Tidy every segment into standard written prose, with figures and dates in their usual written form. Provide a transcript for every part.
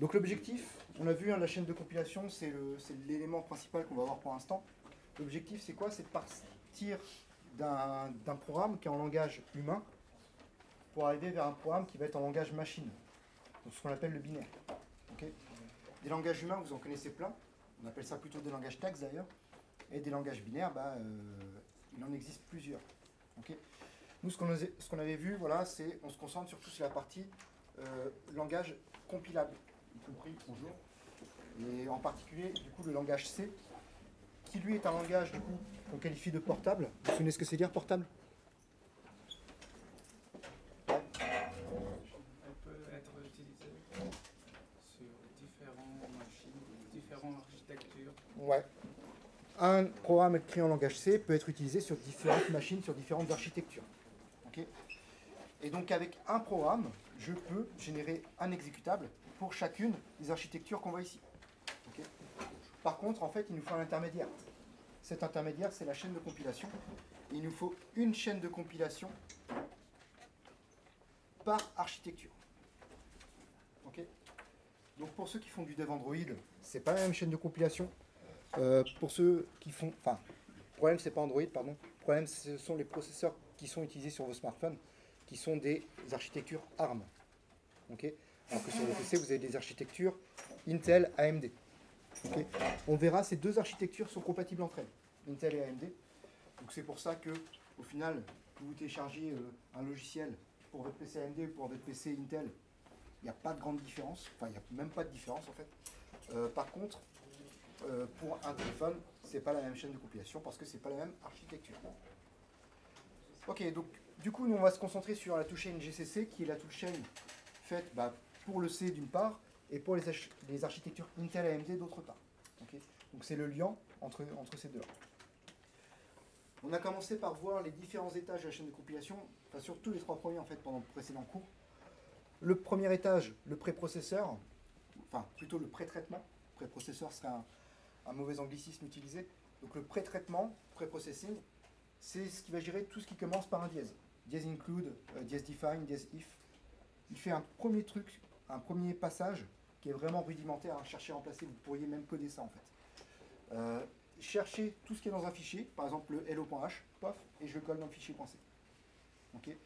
Donc l'objectif, on a vu, hein, la chaîne de compilation, c'est l'élément principal qu'on va voir pour l'instant. L'objectif, c'est quoi? C'est de partir d'un programme qui est en langage humain pour arriver vers un programme qui va être en langage machine, donc ce qu'on appelle le binaire. Okay, des langages humains, vous en connaissez plein. On appelle ça plutôt des langages textes d'ailleurs. Et des langages binaires, il en existe plusieurs. Okay, nous, ce qu'on avait vu, voilà, c'est on se concentre surtout sur la partie langage compilable, y compris, bonjour, et en particulier, du coup, le langage C, qui lui est un langage, du coup, qu'on qualifie de portable. Vous vous souvenez ce que c'est dire portable? Elle peut être utilisée sur différentes machines, différentes architectures. Ouais. Un programme écrit en langage C peut être utilisé sur différentes machines, sur différentes architectures. Okay, et donc avec un programme, je peux générer un exécutable pour chacune des architectures qu'on voit ici. Okay, par contre, en fait, il nous faut un intermédiaire. Cet intermédiaire, c'est la chaîne de compilation. Et il nous faut une chaîne de compilation par architecture. Okay, donc pour ceux qui font du dev Android, c'est pas la même chaîne de compilation. Pour ceux qui font... Enfin, le problème, c'est pas Android, pardon. Le problème, ce sont les processeurs qui sont utilisés sur vos smartphones, qui sont des architectures ARM. Okay, alors que sur le PC, vous avez des architectures Intel, AMD. Okay, on verra, ces deux architectures sont compatibles entre elles, Intel et AMD. Donc c'est pour ça que, au final, que vous téléchargez un logiciel pour votre PC AMD ou pour votre PC Intel, il n'y a pas de grande différence. Enfin, il n'y a même pas de différence, en fait. Par contre, pour un téléphone, c'est pas la même chaîne de compilation parce que c'est pas la même architecture. Ok, donc du coup, nous on va se concentrer sur la toolchain GCC, qui est la toolchain faite pour le C d'une part et pour les architectures Intel et AMD d'autre part. Okay, donc c'est le lien entre ces deux-là. On a commencé par voir les différents étages de la chaîne de compilation, enfin surtout les trois premiers en fait pendant le précédent cours. Le premier étage, le préprocesseur, enfin plutôt le pré-traitement. Préprocesseur serait un mauvais anglicisme utilisé. Donc le pré-traitement, pré-processing, c'est ce qui va gérer tout ce qui commence par un dièse. Dièse include, dièse define, dièse if. Il fait un premier truc, un premier passage qui est vraiment rudimentaire à chercher à remplacer. Vous pourriez même coder ça en fait. Chercher tout ce qui est dans un fichier, par exemple le hello.h, pof, et je le colle dans le fichier .c. Okay,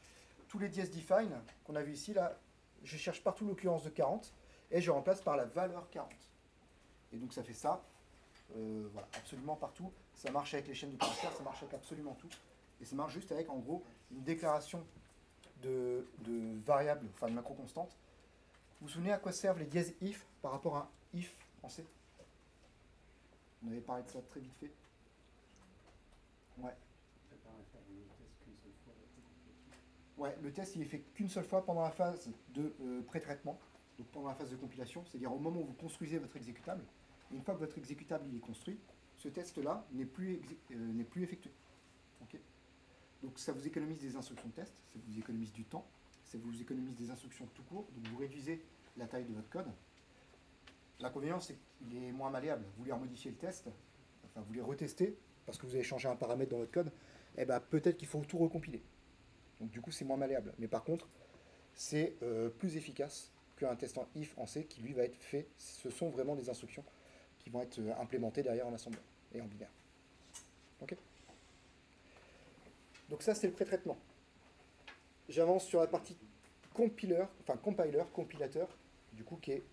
tous les dièse define qu'on a vu ici, là, je cherche partout l'occurrence de 40 et je remplace par la valeur 40. Et donc ça fait ça, voilà, absolument partout. Ça marche avec les chaînes de caractères, ça marche avec absolument tout. Et ça marche juste avec, en gros, une déclaration de variable, enfin de macro-constante. Vous vous souvenez à quoi servent les dièses if par rapport à un if en C? On avait parlé de ça très vite fait. Ouais. Ouais, le test il est fait qu'une seule fois pendant la phase de pré-traitement, donc pendant la phase de compilation, c'est-à-dire au moment où vous construisez votre exécutable. Et une fois que votre exécutable il est construit, ce test-là n'est plus effectué. Okay, donc ça vous économise des instructions de test, ça vous économise du temps, ça vous économise des instructions tout court, donc vous réduisez la taille de votre code. L'inconvénient, c'est qu'il est moins malléable. Vous voulez remodifier le test, enfin vous voulez retester, parce que vous avez changé un paramètre dans votre code, et peut-être qu'il faut tout recompiler. Donc du coup, c'est moins malléable. Mais par contre, c'est plus efficace qu'un test en if en C qui, lui, va être fait. Ce sont vraiment des instructions qui vont être implémentées derrière en assembleur et en binaire. Ok. Donc ça, c'est le pré-traitement. J'avance sur la partie compilateur, du coup, qui est...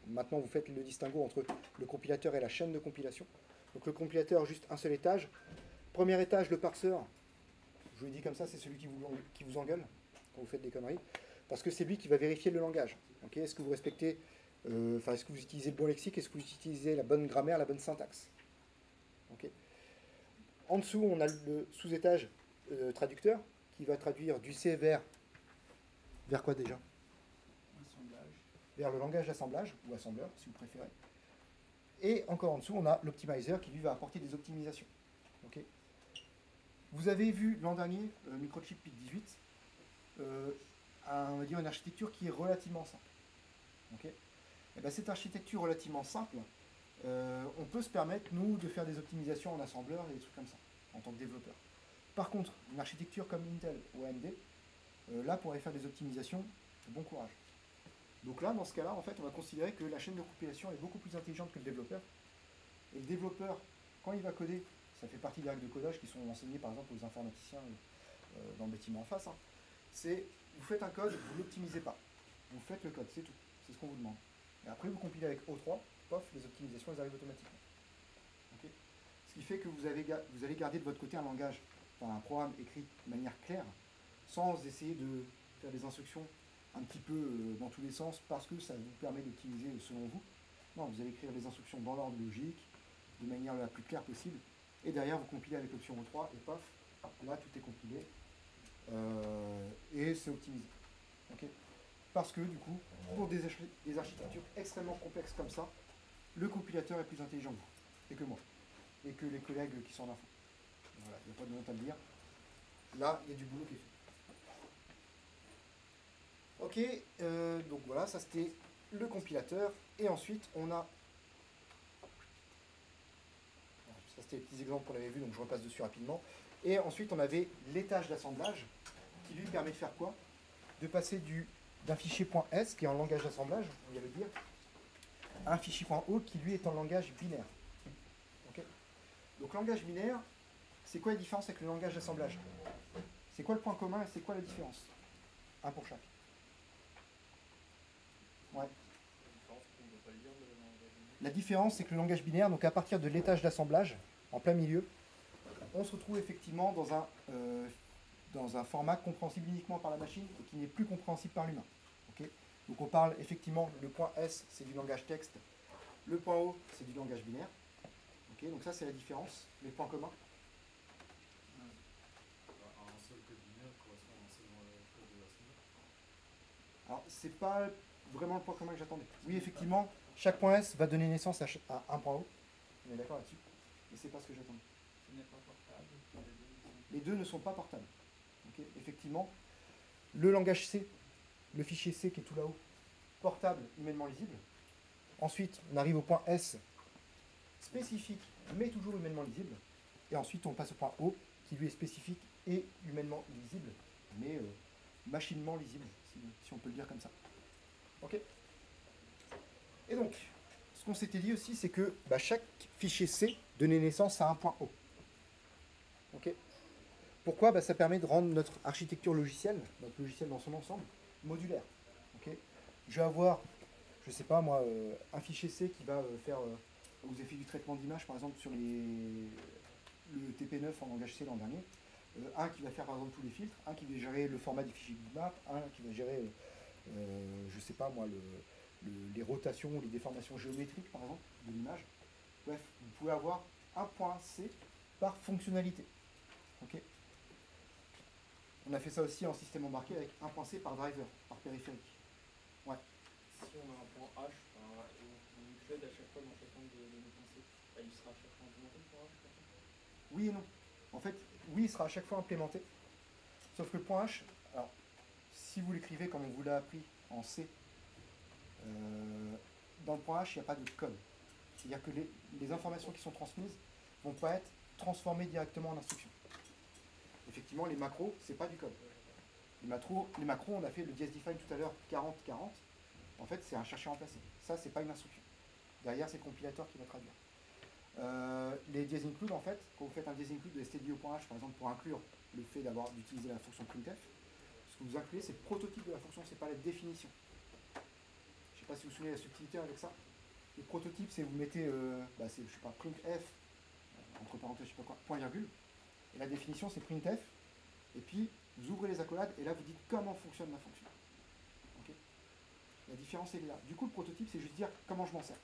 Maintenant, vous faites le distinguo entre le compilateur et la chaîne de compilation. Donc le compilateur, juste un seul étage. Premier étage, le parseur. Je vous le dis comme ça, c'est celui qui vous engueule quand vous faites des conneries. Parce que c'est lui qui va vérifier le langage. Okay, est-ce que vous respectez, est-ce que vous utilisez le bon lexique, est-ce que vous utilisez la bonne grammaire, la bonne syntaxe. Okay. En dessous, on a le sous-étage traducteur qui va traduire du C vers quoi déjà? Assemblage. Vers le langage d'assemblage, ou assembleur si vous préférez. Et encore en dessous, on a l'optimizer qui lui va apporter des optimisations. Okay. Vous avez vu l'an dernier, Microchip PIC 18, on va dire une architecture qui est relativement simple. Okay. Et cette architecture relativement simple, on peut se permettre, nous, de faire des optimisations en assembleur et des trucs comme ça, en tant que développeur. Par contre, une architecture comme Intel ou AMD, là, pour aller faire des optimisations, bon courage. Donc là, dans ce cas-là, en fait, on va considérer que la chaîne de compilation est beaucoup plus intelligente que le développeur. Et le développeur, quand il va coder, ça fait partie des règles de codage qui sont enseignées par exemple aux informaticiens dans le bâtiment en face, hein, c'est vous faites un code, vous ne l'optimisez pas. Vous faites le code, c'est tout. C'est ce qu'on vous demande. Et après, vous compilez avec O3, pof, les optimisations, elles arrivent automatiquement. Okay. Ce qui fait que vous allez garder de votre côté un langage, enfin un programme écrit de manière claire, sans essayer de faire des instructions un petit peu dans tous les sens, parce que ça vous permet d'optimiser selon vous. Non, vous allez écrire les instructions dans l'ordre logique, de manière la plus claire possible, et derrière, vous compilez avec l'option O3, et paf, là, tout est compilé, et c'est optimisé. Okay. Parce que, du coup, pour des architectures extrêmement complexes comme ça, le compilateur est plus intelligent que vous, et que moi, et que les collègues qui sont en info. Voilà, il n'y a pas de honte à le dire. Là, il y a du boulot qui est fait. Ok, donc voilà, ça c'était le compilateur, et ensuite, on a... Ça c'était les petits exemples qu'on avait vus, donc je repasse dessus rapidement. Et ensuite, on avait l'étage d'assemblage, qui lui permet de faire quoi? De passer d'un fichier .s, qui est en langage d'assemblage, on vient de le dire, à un fichier .o, qui lui est en langage binaire. Okay. Donc langage binaire, c'est quoi la différence avec le langage d'assemblage? C'est quoi le point commun et c'est quoi la différence? Un pour chaque. Ouais. La différence, c'est que le langage binaire, donc à partir de l'étage d'assemblage, en plein milieu, on se retrouve effectivement dans un format compréhensible uniquement par la machine et qui n'est plus compréhensible par l'humain. Okay. Donc on parle effectivement, le point S, c'est du langage texte, le point O, c'est du langage binaire. Okay. Donc ça, c'est la différence. Les points communs. Un seul code binaire correspond à un seul code de l'assemblage. Alors, c'est pas vraiment le point commun que j'attendais. Oui, effectivement, chaque point S va donner naissance à un point O. On est d'accord là-dessus. Mais c'est pas ce que j'attendais. Ce n'est pas portable. Les deux ne sont pas portables. Okay. Effectivement, le langage C, le fichier C qui est tout là-haut, portable, humainement lisible. Ensuite, on arrive au point S, spécifique, mais toujours humainement lisible. Et ensuite, on passe au point O, qui lui est spécifique et humainement lisible, mais machinement lisible, si on peut le dire comme ça. Ok. Et donc, ce qu'on s'était dit aussi, c'est que chaque fichier C donnait naissance à un point O. Ok. Pourquoi? Ça permet de rendre notre architecture logicielle, notre logiciel dans son ensemble, modulaire. Okay. Je vais avoir, je ne sais pas moi, un fichier C qui va faire, vous avez fait du traitement d'image par exemple sur le TP9 en langage C l'an dernier, un qui va faire par exemple tous les filtres, un qui va gérer le format des fichiers bitmap, un qui va gérer, je ne sais pas moi, les rotations, les déformations géométriques par exemple de l'image. Bref, vous pouvez avoir un point C par fonctionnalité. Okay. On a fait ça aussi en système embarqué avec un point C par driver, par périphérique. Ouais. Si on a un point H, on inclut à chaque fois dans chacun de nos points C, il sera à chaque fois implémenté le point H? Oui et non. En fait, oui, il sera à chaque fois implémenté. Sauf que le point H, alors, si vous l'écrivez comme on vous l'a appris en C, dans le point H, il n'y a pas de code. C'est-à-dire que les informations qui sont transmises ne vont pas être transformées directement en instruction. Effectivement, les macros, c'est pas du code. Les macros, on a fait le define tout à l'heure, 40-40. En fait, c'est un chercher remplacé. Ça, c'est pas une instruction. Derrière, c'est le compilateur qui va traduire. Les include, en fait, quand vous faites un include de stdio.h, par exemple, pour inclure le fait d'utiliser la fonction printf, ce que vous incluez, c'est le prototype de la fonction, c'est pas la définition. Je sais pas si vous vous souvenez de la subtilité avec ça. Le prototype, c'est vous mettez, je sais pas, printf, entre parenthèses, je sais pas quoi, point virgule. Et la définition, c'est printf. Et puis, vous ouvrez les accolades et là, vous dites comment fonctionne ma fonction. Okay. La différence, elle est là. Du coup, le prototype, c'est juste dire comment je m'en sers.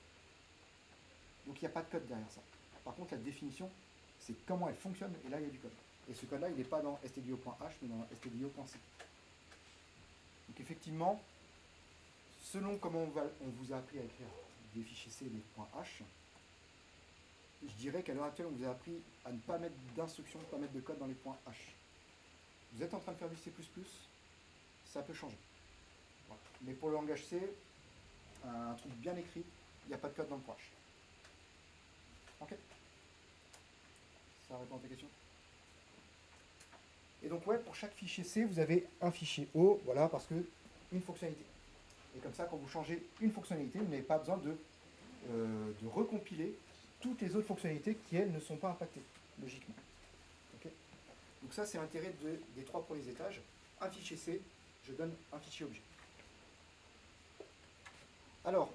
Donc, il n'y a pas de code derrière ça. Par contre, la définition, c'est comment elle fonctionne et là, il y a du code. Et ce code-là, il n'est pas dans stdio.h, mais dans stdio.c. Donc, effectivement, selon comment on vous a appris à écrire des fichiers C et des points H, je dirais qu'à l'heure actuelle, on vous a appris à ne pas mettre d'instruction, pas mettre de code dans les points H. Vous êtes en train de faire du C++, ça peut changer. Voilà. Mais pour le langage C, un truc bien écrit, il n'y a pas de code dans le point H. Ok. Ça répond à ta question. Et donc ouais, pour chaque fichier C, vous avez un fichier O, voilà, parce que une fonctionnalité. Et comme ça, quand vous changez une fonctionnalité, vous n'avez pas besoin de recompiler toutes les autres fonctionnalités qui, elles, ne sont pas impactées, logiquement. Ok. Donc ça, c'est l'intérêt des 3 premiers étages. Un fichier C, je donne un fichier objet. Alors,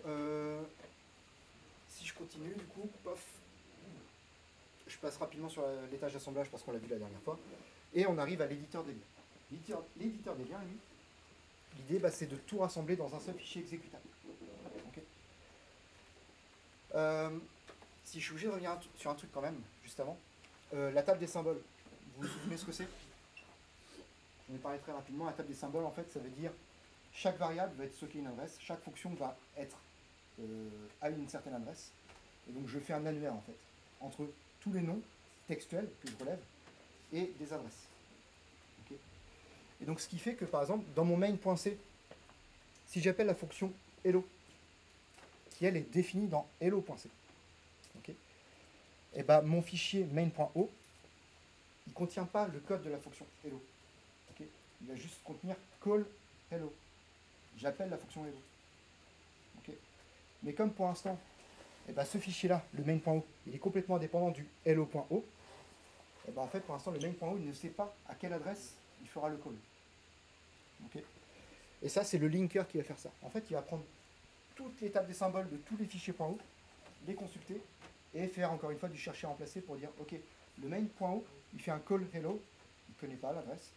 si je continue, du coup, pof, je passe rapidement sur l'étage d'assemblage parce qu'on l'a vu la dernière fois. Et on arrive à l'éditeur des liens. L'éditeur des liens, lui, l'idée, bah, c'est de tout rassembler dans un seul fichier exécutable. Okay. Si je suis obligé de revenir sur un truc quand même, juste avant, la table des symboles, vous vous souvenez ce que c'est? Je vais parler très rapidement. La table des symboles, en fait, ça veut dire chaque variable va être stockée une adresse, chaque fonction va être à une certaine adresse. Et donc je fais un annuaire, en fait, entre tous les noms textuels que je relève et des adresses. Okay. Et donc ce qui fait que, par exemple, dans mon main.c, si j'appelle la fonction hello, qui elle est définie dans hello.c, okay, et ben mon fichier main.o, il ne contient pas le code de la fonction hello. Okay. Il va juste contenir call hello. J'appelle la fonction hello. Okay. Mais comme pour l'instant, eh ben, ce fichier-là, le main.o, il est complètement indépendant du hello.o, eh ben, en fait, pour l'instant, le main.o il ne sait pas à quelle adresse il fera le call. Okay. Et ça, c'est le linker qui va faire ça. En fait, il va prendre toutes les tables des symboles de tous les fichiers .o, les consulter, et faire encore une fois du chercher remplacer pour dire, ok, le main.o, il fait un call hello, il ne connaît pas l'adresse,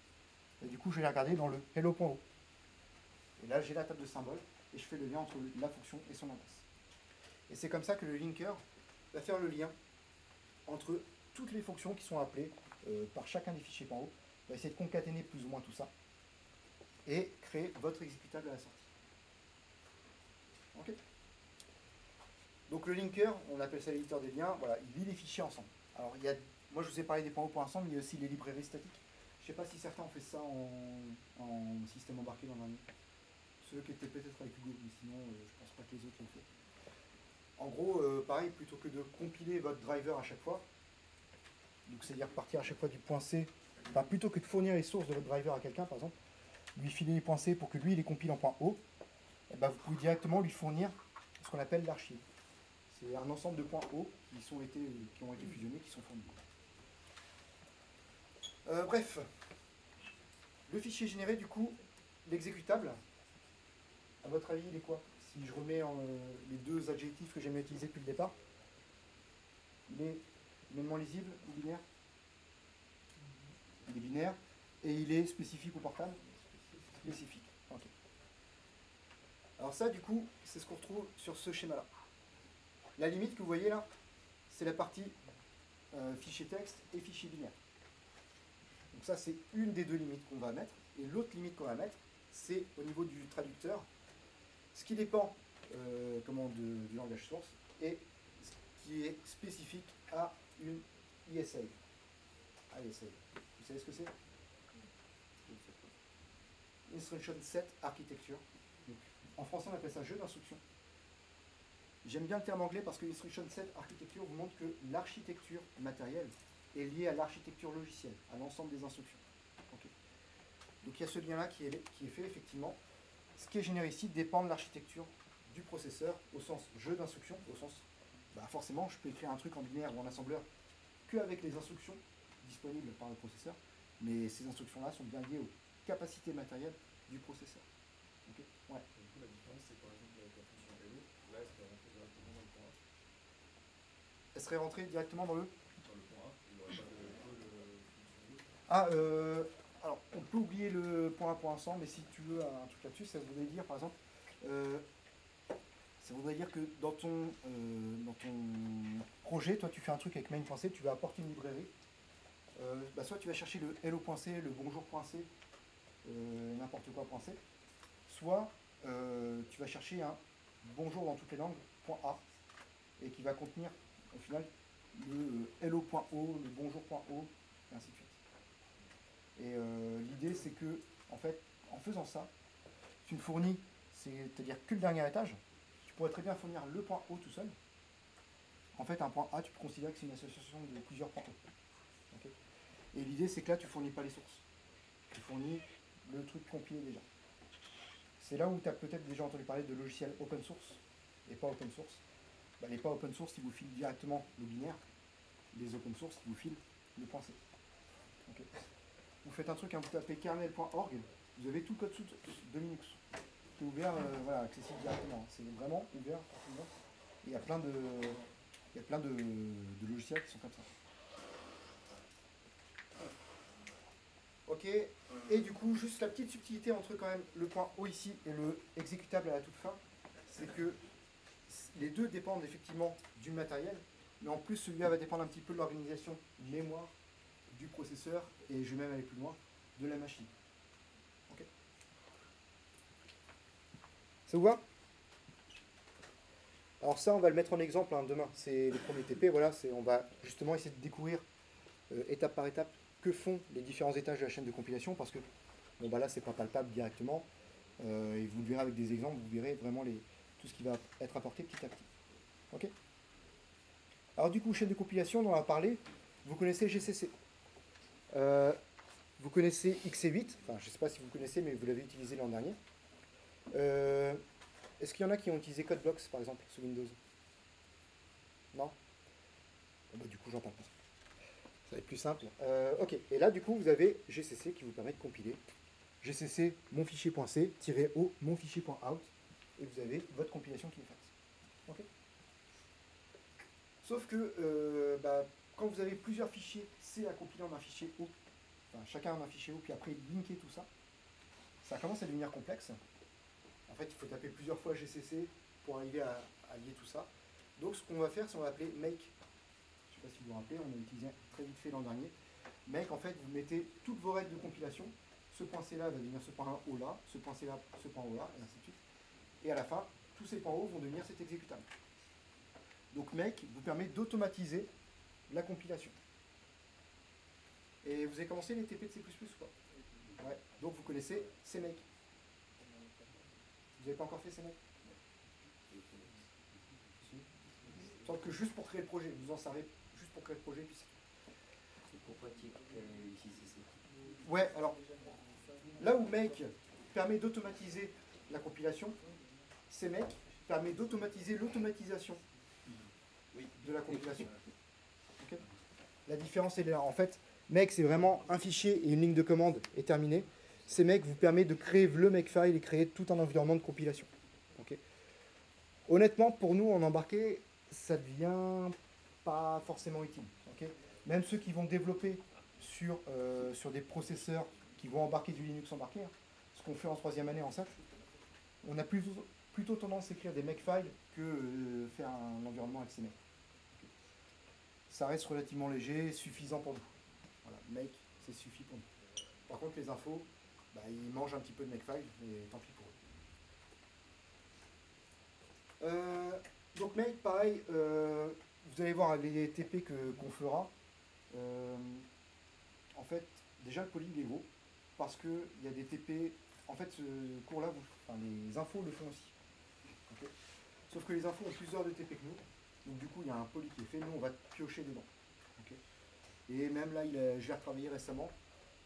et du coup, je vais les regarder dans le hello.o. Et là, j'ai la table de symboles, et je fais le lien entre la fonction et son adresse. Et c'est comme ça que le linker va faire le lien entre toutes les fonctions qui sont appelées par chacun des fichiers .o, va essayer de concaténer plus ou moins tout ça, et créer votre exécutable à la sortie. Ok. Donc le linker, on appelle ça l'éditeur des liens, voilà, il lit les fichiers ensemble. Alors moi je vous ai parlé des .o pour ensemble, mais il y a aussi les librairies statiques. Je ne sais pas si certains ont fait ça en système embarqué l'an dernier. Ceux qui étaient peut-être avec Hugo, mais sinon je ne pense pas que les autres l'ont fait. En gros, pareil, plutôt que de compiler votre driver à chaque fois, donc c'est-à-dire partir à chaque fois du point C, enfin, plutôt que de fournir les sources de votre driver à quelqu'un, par exemple, lui filer les points C pour que lui il les compile en point O, et ben, vous pouvez directement lui fournir ce qu'on appelle l'archive. C'est un ensemble de points O qui ont été fusionnés, qui sont fournis. Bref, le fichier généré, du coup, l'exécutable, à votre avis, il est quoi? Si je remets les deux adjectifs que j'aime utiliser depuis le départ, il est humainement lisible ou binaire? Il est binaire. Et il est spécifique ou portable? Spécifique. Ok. Alors ça, du coup, c'est ce qu'on retrouve sur ce schéma-là. La limite que vous voyez là, c'est la partie fichier texte et fichier binaire. Donc ça, c'est une des deux limites qu'on va mettre. Et l'autre limite qu'on va mettre, c'est au niveau du traducteur, ce qui dépend du langage source et ce qui est spécifique à une ISA. ISA. Vous savez ce que c'est? Instruction Set Architecture. Donc, en français, on appelle ça jeu d'instruction. J'aime bien le terme anglais parce que Instruction Set Architecture vous montre que l'architecture matérielle est liée à l'architecture logicielle, à l'ensemble des instructions. Okay. Donc il y a ce lien-là qui est fait, effectivement. Ce qui est généré ici dépend de l'architecture du processeur, au sens jeu d'instruction, au sens, forcément, je peux écrire un truc en binaire ou en assembleur qu'avec les instructions disponibles par le processeur, mais ces instructions-là sont bien liées aux capacités matérielles du processeur. Okay. Ouais. Et du coup, la différence, c'est par exemple avec la fonction hello, là, elle serait rentrée directement dans le point A. Elle serait rentrée directement dans le Point A, il n'y aurait pas de fonction hello. Ah, alors, on peut oublier le point A pour l'instant, mais si tu veux un truc là-dessus, ça voudrait dire, par exemple, ça voudrait dire que dans ton projet, toi, tu fais un truc avec main.c, tu vas apporter une librairie. Soit tu vas chercher le hello.c, le bonjour.c, n'importe quoi.c, soit tu vas chercher un bonjour dans toutes les langues, .a, et qui va contenir, au final, le hello.o, le bonjour.o, et ainsi de suite. Et l'idée, c'est que, en fait, en faisant ça, tu ne fournis, c'est-à-dire que le dernier étage, tu pourrais très bien fournir le point O tout seul. En fait, un point A, tu peux considérer que c'est une association de plusieurs points O. Okay. Et l'idée, c'est que là, tu ne fournis pas les sources. Tu fournis le truc compilé déjà. c'est là où tu as peut-être déjà entendu parler de logiciels open source et pas open source. Bah, les pas open source, ils vous filent directement le binaire. Les open source, ils vous filent le point C. Ok. Vous faites un truc, hein, vous tapez kernel.org, vous avez tout le code source de Linux. C'est ouvert, voilà, accessible directement. C'est vraiment ouvert. Et il y a plein de logiciels qui sont comme ça. Ok, et du coup, juste la petite subtilité entre quand même le point O ici et le exécutable à la toute fin, c'est que les deux dépendent effectivement du matériel, mais en plus celui-là va dépendre un petit peu de l'organisation mémoire du processeur, et je vais même aller plus loin, de la machine. Ok. Ça vous va? Alors ça, on va le mettre en exemple hein, demain, c'est le premier TP, voilà, on va justement essayer de découvrir étape par étape que font les différents étages de la chaîne de compilation, parce que bon, bah là, c'est pas palpable directement, et vous le verrez avec des exemples, vous verrez vraiment tout ce qui va être apporté petit à petit. Ok. Alors du coup, chaîne de compilation, on en a parlé, vous connaissez GCC. Vous connaissez XC8, enfin je ne sais pas si vous connaissez, mais vous l'avez utilisé l'an dernier. Est-ce qu'il y en a qui ont utilisé CodeBlocks, par exemple, sous Windows? Non? Bon, bah, du coup, j'en parle pas. Ça va être plus simple. Ok, et là, du coup, vous avez GCC qui vous permet de compiler. GCC, mon fichier.c, -o, mon fichier.out, et vous avez votre compilation qui est faite. Ok. Sauf que quand vous avez plusieurs fichiers C à compiler en un fichier O, enfin, chacun en un fichier O, puis après linker tout ça, ça commence à devenir complexe. En fait, il faut taper plusieurs fois GCC pour arriver à lier tout ça. Donc, ce qu'on va faire, c'est qu'on va appeler make. Je ne sais pas si vous vous rappelez, on a utilisé très vite fait l'an dernier. Make, en fait, vous mettez toutes vos règles de compilation. Ce point C là va devenir ce point O là, ce point C là, ce point O là, et ainsi de suite. Et à la fin, tous ces points O vont devenir cet exécutable. Donc, make vous permet d'automatiser la compilation. Et vous avez commencé les TP de C++ ou pas? Ouais. Donc, vous connaissez CMake. Vous n'avez pas encore fait CMake? Sauf que juste pour créer le projet, vous en servez juste pour créer le projet, puis C'est pour pratique ici, c'est ça. ouais, alors, là où Make permet d'automatiser la compilation, CMake permet d'automatiser l'automatisation de la compilation. Okay. La différence est là. En fait, Make, c'est vraiment un fichier et une ligne de commande est terminée. CMake vous permet de créer le Makefile et créer tout un environnement de compilation. Okay. Honnêtement, pour nous, en embarqué, ça devient pas forcément utile. Okay. Même ceux qui vont développer sur des processeurs qui vont embarquer du Linux embarqué, hein, ce qu'on fait en troisième année en SAF, on a plutôt tendance à écrire des Makefiles que faire un environnement avec CMake. Okay. Ça reste relativement léger, suffisant pour nous. Voilà, Make, c'est suffit pour nous. Par contre, les infos, bah, ils mangent un petit peu de Makefile, et tant pis pour eux. Donc Make, pareil, vous allez voir les TP qu'on fera. En fait, déjà le poly il est gros, parce qu'il y a des TP, en fait ce cours-là, enfin, les infos le font aussi. Okay. Sauf que les infos ont plus d'heures de TP que nous, donc du coup il y a un poly qui est fait, nous on va piocher dedans. Okay. Et même là, je l'ai retravaillé récemment,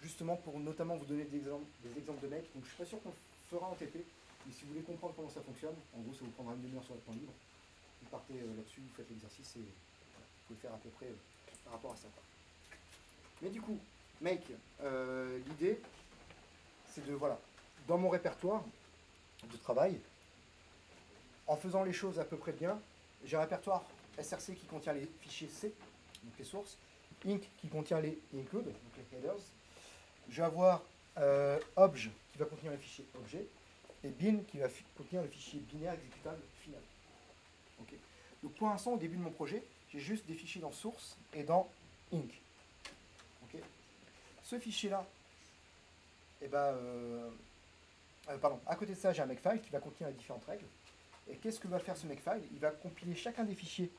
justement pour notamment vous donner des exemples de Make. Donc je ne suis pas sûr qu'on le fera en TP, mais si vous voulez comprendre comment ça fonctionne, en gros ça vous prendra une demi-heure sur le temps libre. Vous partez là-dessus, vous faites l'exercice et voilà, vous pouvez le faire à peu près par rapport à ça. Mais du coup, Make, l'idée, c'est de, voilà, dans mon répertoire de travail, en faisant les choses à peu près bien, j'ai un répertoire SRC qui contient les fichiers C, donc les sources, Inc qui contient les include, donc les headers. Je vais avoir obj qui va contenir le fichier objet, et bin qui va contenir le fichier binaire exécutable final. Okay. Donc pour l'instant, au début de mon projet, j'ai juste des fichiers dans source et dans inc. Okay. Ce fichier-là, à côté de ça, j'ai un makefile qui va contenir les différentes règles. Et qu'est-ce que va faire ce makefile? Il va compiler chacun des fichiers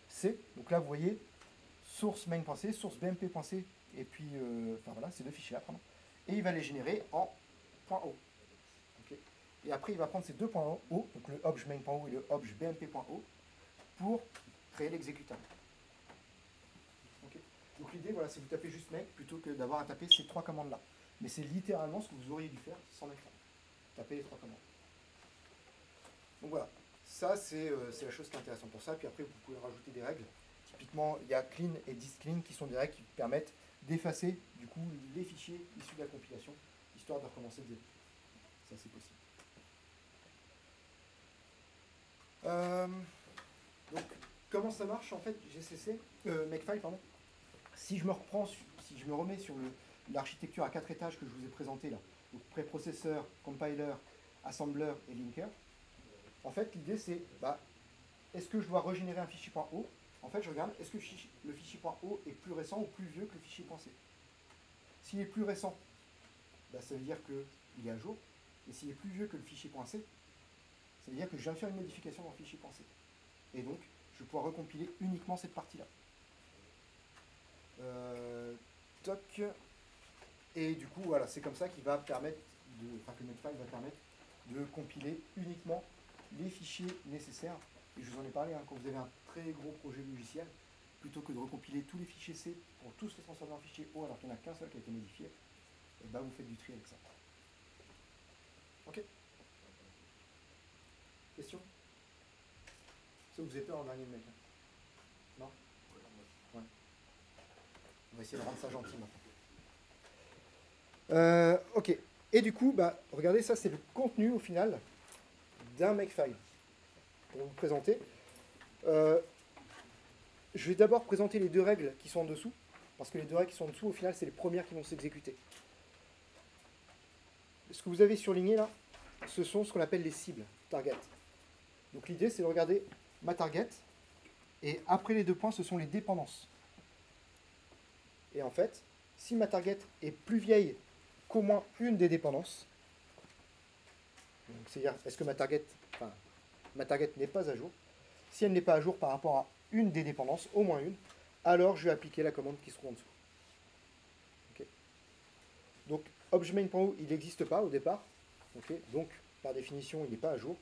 C. Donc là, vous voyez, source main.c, source bmp.c, et puis, enfin voilà, ces deux fichiers-là, pardon. Et il va les générer en .o. Okay. Et après, il va prendre ces deux points .o, donc le obj main.o et le obj bmp.o, pour créer l'exécutable. Okay. Donc l'idée, voilà, c'est de vous taper juste make plutôt que d'avoir à taper ces trois commandes-là. Mais c'est littéralement ce que vous auriez dû faire sans make. Taper les trois commandes. Donc voilà, ça c'est la chose qui est intéressante pour ça. Puis après, vous pouvez rajouter des règles. Typiquement, il y a clean et disclean qui sont des règles qui permettent d'effacer du coup les fichiers issus de la compilation, histoire de recommencer de zéro. Ça c'est possible. Donc, comment ça marche en fait GCC, Makefile, pardon. Si je me remets sur l'architecture à 4 étages que je vous ai présentée là, donc préprocesseur, compiler, assembler et linker, en fait l'idée c'est, est-ce que je dois régénérer un fichier .o? En fait je regarde, est-ce que le fichier .o est plus récent ou plus vieux que le fichier .c? S'il est plus récent, ça veut dire qu'il est à jour, et s'il est plus vieux que le fichier .c, ça veut dire que je viens de faire une modification dans le fichier .c. Et donc, je vais pouvoir recompiler uniquement cette partie-là. Toc. Et du coup, voilà, c'est comme ça qu'il va permettre que Makefile va permettre de compiler uniquement les fichiers nécessaires. Et je vous en ai parlé, quand vous avez un très gros projet logiciel, plutôt que de recompiler tous les fichiers C pour tous les transformer en fichier O alors qu'il n'y en a qu'un seul qui a été modifié, et vous faites du tri avec ça. Ok? Question? Ça vous avez peur en dernier de mec? Non? Ouais. On va essayer de rendre ça gentil maintenant. Ok. Et du coup, regardez, ça c'est le contenu au final d'un Makefile. Pour vous présenter. Je vais d'abord présenter les deux règles qui sont en dessous, parce que les deux règles qui sont en dessous, au final, c'est les premières qui vont s'exécuter. Ce que vous avez surligné là, ce sont ce qu'on appelle les cibles, target. Donc l'idée, c'est de regarder ma target, et après les deux points, ce sont les dépendances. Et en fait, si ma target est plus vieille qu'au moins une des dépendances, c'est-à-dire, est-ce que ma target n'est pas à jour? Si elle n'est pas à jour par rapport à une des dépendances, au moins une, alors je vais appliquer la commande qui se trouve en dessous. Okay. Donc, objmain.o, il n'existe pas au départ. Okay. Donc, par définition, il n'est pas à jour.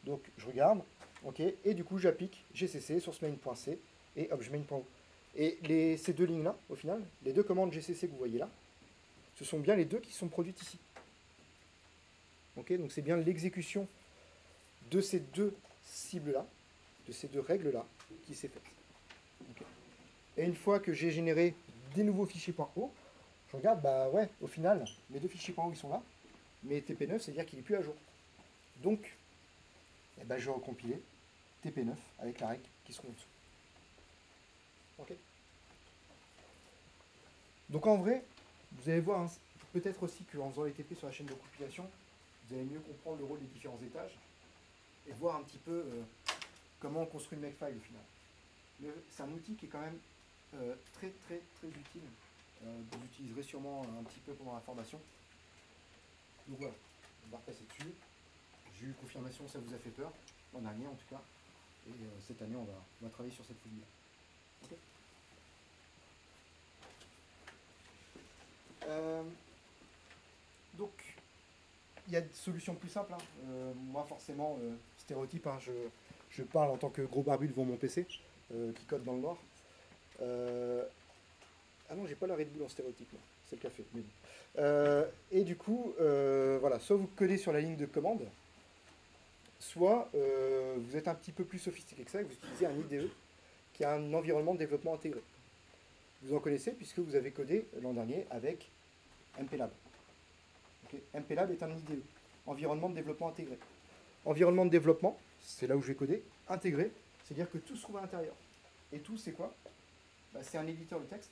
Donc, je regarde. Okay. Et du coup, j'applique gcc sur main.c et objmain.o. Et ces deux lignes-là, au final, les deux commandes gcc que vous voyez là, ce sont bien les deux qui sont produites ici. Okay. Donc, c'est bien l'exécution de ces deux cibles-là, de ces deux règles-là, qui s'est faite. Okay. Et une fois que j'ai généré des nouveaux fichiers .o, je regarde, au final, mes deux fichiers .o, ils sont là, mais TP9, c'est-à-dire qu'il n'est plus à jour. Donc, je vais recompiler TP9 avec la règle qui se trouve en dessous. Okay. Donc en vrai, vous allez voir, peut-être aussi qu'en faisant les TP sur la chaîne de compilation, vous allez mieux comprendre le rôle des différents étages et voir un petit peu comment on construit le Makefile au final. C'est un outil qui est quand même très très très utile. Vous utiliserez sûrement un petit peu pendant la formation. Donc voilà, on va repasser dessus. J'ai eu confirmation, ça vous a fait peur, l'an dernier en tout cas. Et cette année, on va travailler sur cette folie-là. Okay. Donc, il y a des solutions plus simples. Moi, forcément, stéréotype, je parle en tant que gros barbu devant mon PC, qui code dans le noir. Ah non, j'ai pas la Red Bull en stéréotype, c'est le café. Mais bon. Et du coup, voilà, soit vous codez sur la ligne de commande, soit vous êtes un petit peu plus sophistiqué que ça et vous utilisez un IDE qui a un environnement de développement intégré. Vous en connaissez puisque vous avez codé l'an dernier avec MPLAB. Okay. MPLAB est un IDE, environnement de développement intégré. Environnement de développement, c'est là où je vais coder, intégré, c'est-à-dire que tout se trouve à l'intérieur. Et tout, c'est quoi? C'est un éditeur de texte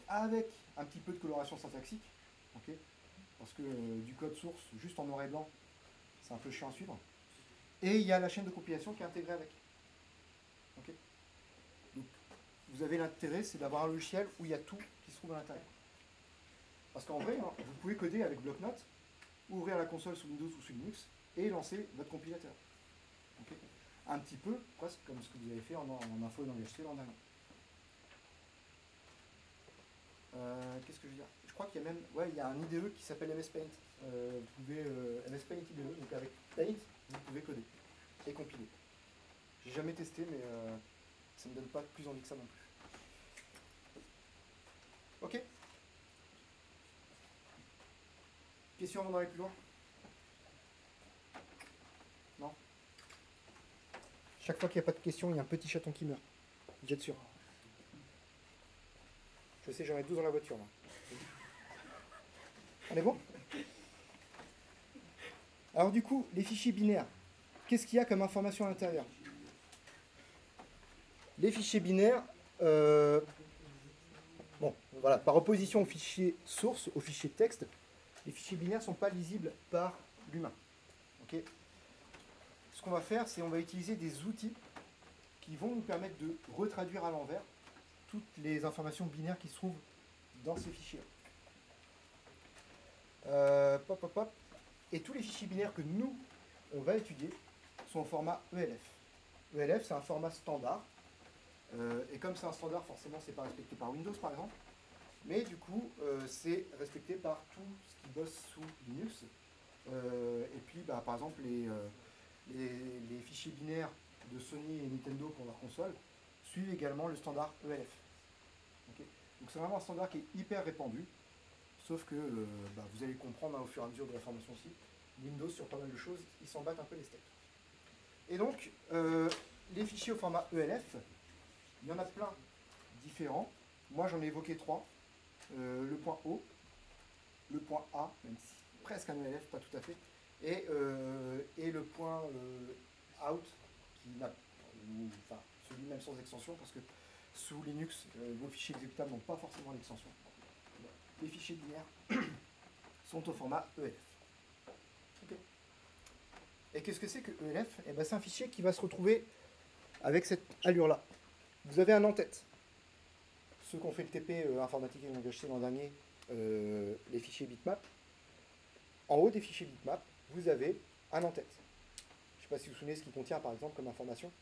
avec un petit peu de coloration syntaxique, okay, parce que du code source juste en noir et blanc, c'est un peu chiant à suivre. Et il y a la chaîne de compilation qui est intégrée avec. Okay. Donc, vous avez l'intérêt, c'est d'avoir un logiciel où il y a tout qui se trouve à l'intérieur. Parce qu'en vrai, vous pouvez coder avec bloc-notes, ouvrir la console sous Windows ou sous Linux, et lancer votre compilateur. Okay. Un petit peu, presque comme ce que vous avez fait en info et langage C l'an dernier. Qu'est-ce que je veux dire? Je crois qu'il y a même, il y a un IDE qui s'appelle MS Paint. Vous pouvez MS Paint IDE, donc avec Paint, vous pouvez coder et compiler. J'ai jamais testé, mais ça ne me donne pas plus envie que ça non plus. Ok. Question avant d'aller plus loin? Chaque fois qu'il n'y a pas de question, il y a un petit chaton qui meurt. Vous êtes sûr? Je sais, j'en ai 12 dans la voiture là. On est bon? Alors du coup, les fichiers binaires, qu'est-ce qu'il y a comme information à l'intérieur? Les fichiers binaires, bon, voilà, par opposition aux fichiers source, aux fichiers texte, les fichiers binaires ne sont pas lisibles par l'humain. Ok? Ce qu'on va faire, c'est on va utiliser des outils qui vont nous permettre de retraduire à l'envers toutes les informations binaires qui se trouvent dans ces fichiers. Pop, pop, pop. Et tous les fichiers binaires que nous, on va étudier, sont au format ELF. ELF, c'est un format standard. Et comme c'est un standard, forcément, c'est pas respecté par Windows, par exemple. Mais du coup, c'est respecté par tout ce qui bosse sous Linux. Et puis, bah, par exemple, les fichiers binaires de Sony et Nintendo pour leur console suivent également le standard ELF. Okay. Donc c'est vraiment un standard qui est hyper répandu. Sauf que bah, vous allez comprendre hein, au fur et à mesure de la formation aussi, Windows sur pas mal de choses, ils s'en battent un peu les steaks. Et donc, les fichiers au format ELF, il y en a plein différents. Moi j'en ai évoqué 3. Le point O, le point A, même si presque un ELF, pas tout à fait, et le point out, qui n'a, enfin celui même sans extension, parce que sous Linux, vos fichiers exécutables n'ont pas forcément d'extension. Les fichiers binaires sont au format ELF. Okay. Et qu'est-ce que c'est que ELF? Eh ben, c'est un fichier qui va se retrouver avec cette allure-là. Vous avez un en-tête. Ceux qui ont fait le TP informatique et langage C l'an dernier, les fichiers bitmap. En haut des fichiers bitmap, vous avez un en-tête. Je ne sais pas si vous vous souvenez ce qu'il contient, par exemple, comme information.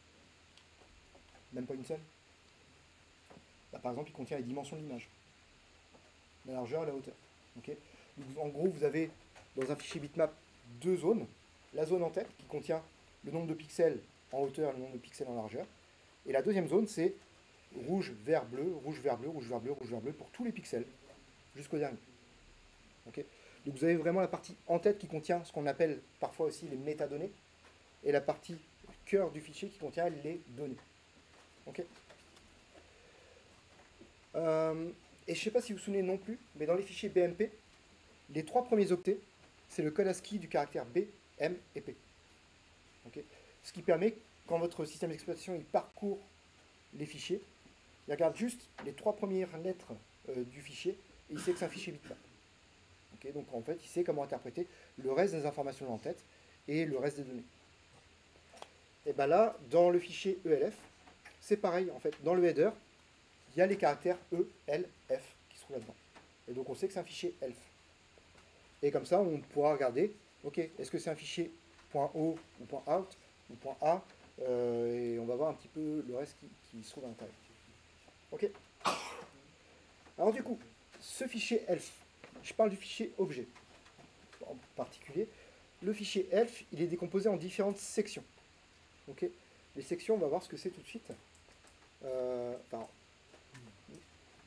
Même pas une seule. Bah, par exemple, il contient les dimensions de l'image. La largeur et la hauteur. Okay. Donc, en gros, vous avez dans un fichier bitmap deux zones. La zone en tête qui contient le nombre de pixels en hauteur et le nombre de pixels en largeur. Et la deuxième zone, c'est rouge, vert, bleu, rouge, vert, bleu, rouge, vert, bleu, rouge, vert, bleu pour tous les pixels jusqu'au dernier. Okay. Donc vous avez vraiment la partie en tête qui contient ce qu'on appelle parfois aussi les métadonnées et la partie cœur du fichier qui contient les données. Okay. Et je ne sais pas si vous vous souvenez non plus, mais dans les fichiers BMP, les 3 premiers octets, c'est le code ASCII du caractère B, M et P. Okay. Ce qui permet, quand votre système d'exploitation il parcourt les fichiers, il regarde juste les 3 premières lettres du fichier et il sait que c'est un fichier bitmap. Okay. Donc en fait, il sait comment interpréter le reste des informations en tête et le reste des données. Et bien là, dans le fichier ELF, c'est pareil. En fait, dans le header, il y a les caractères E, L, F qui se trouvent là-dedans. Et donc on sait que c'est un fichier ELF. Et comme ça, on pourra regarder, ok, est-ce que c'est un fichier .o ou .out ou .a et on va voir un petit peu le reste qui se trouve à l'intérieur. Ok. Alors du coup, ce fichier ELF, je parle du fichier objet en particulier. Le fichier ELF, il est décomposé en différentes sections. Ok. Les sections, on va voir ce que c'est tout de suite. Enfin,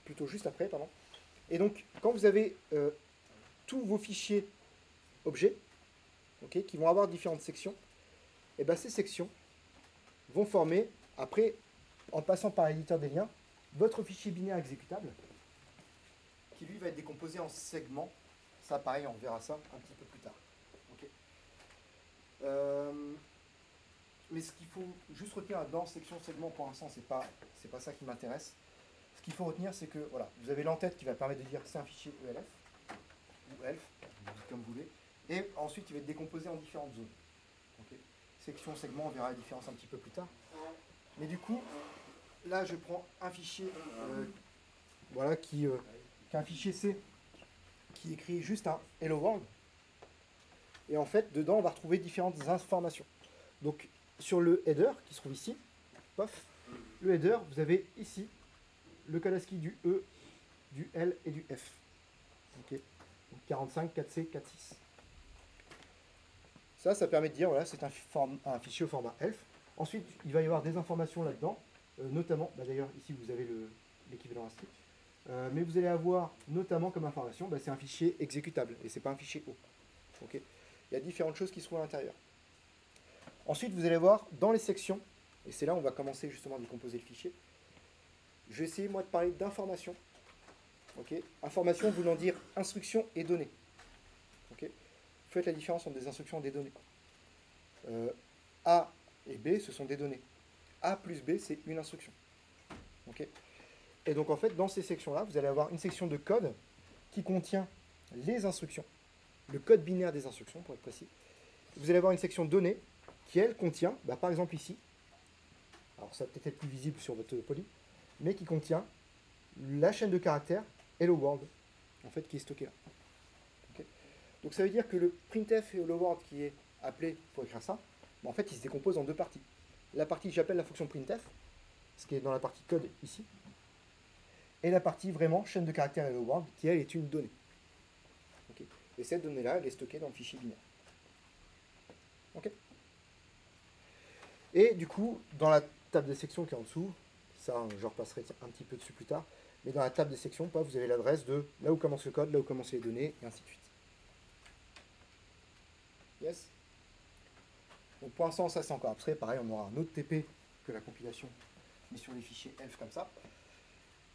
plutôt juste après, pardon. Et donc, quand vous avez tous vos fichiers objets, okay, qui vont avoir différentes sections, et bien ces sections vont former, après, en passant par l'éditeur des liens, votre fichier binaire exécutable, qui lui va être décomposé en segments. Ça, pareil, on verra ça un petit peu plus tard. Okay. Mais ce qu'il faut juste retenir là-dedans, section, segment, pour l'instant, c'est pas ça qui m'intéresse. Ce qu'il faut retenir, c'est que voilà, vous avez l'entête qui va permettre de dire que c'est un fichier ELF, ou ELF, comme vous voulez, et ensuite il va être décomposé en différentes zones. Okay. Section, segment, on verra la différence un petit peu plus tard. Mais du coup, là je prends un fichier voilà, qui est un fichier C qui écrit juste un Hello World. Et en fait, dedans, on va retrouver différentes informations. Donc, sur le header qui se trouve ici, pof, le header, vous avez ici le code ASCII du E, du L et du F. Okay. Donc 45, 4C, 4.6. Ça permet de dire, voilà, c'est un fichier au format ELF. Ensuite, il va y avoir des informations là-dedans, notamment, bah d'ailleurs, ici, vous avez l'équivalent ASCII. Mais vous allez avoir, notamment comme information, bah, c'est un fichier exécutable, et ce n'est pas un fichier O. Okay. Il y a différentes choses qui se trouvent à l'intérieur. Ensuite, vous allez voir, dans les sections, Et c'est là où on va commencer justement à décomposer le fichier. Je vais essayer moi de parler d'information. Ok. Information voulant dire instruction et données. Ok. Faites la différence entre des instructions et des données. A et B, ce sont des données. A plus B, c'est une instruction. Ok. Et donc en fait, dans ces sections-là, vous allez avoir une section de code qui contient les instructions, le code binaire des instructions pour être précis. Vous allez avoir une section données qui, elle, contient, par exemple ici, alors ça va peut-être être plus visible sur votre poly, mais qui contient la chaîne de caractères Hello World, en fait, qui est stockée là. Okay. Donc ça veut dire que le printf et Hello World qui est appelé pour écrire ça, en fait, il se décompose en deux parties. La partie que j'appelle la fonction printf, ce qui est dans la partie code ici, et la partie vraiment chaîne de caractères Hello World, qui elle est une donnée. Okay. Et cette donnée-là, elle est stockée dans le fichier binaire. Ok. Et du coup, dans la table des sections qui est en dessous, ça je repasserai un petit peu dessus plus tard, mais dans la table des sections, vous avez l'adresse de là où commence le code, là où commencent les données, et ainsi de suite. Yes. Donc pour l'instant, ça c'est encore abstrait. Pareil, on aura un autre TP que la compilation, mais sur les fichiers ELF comme ça.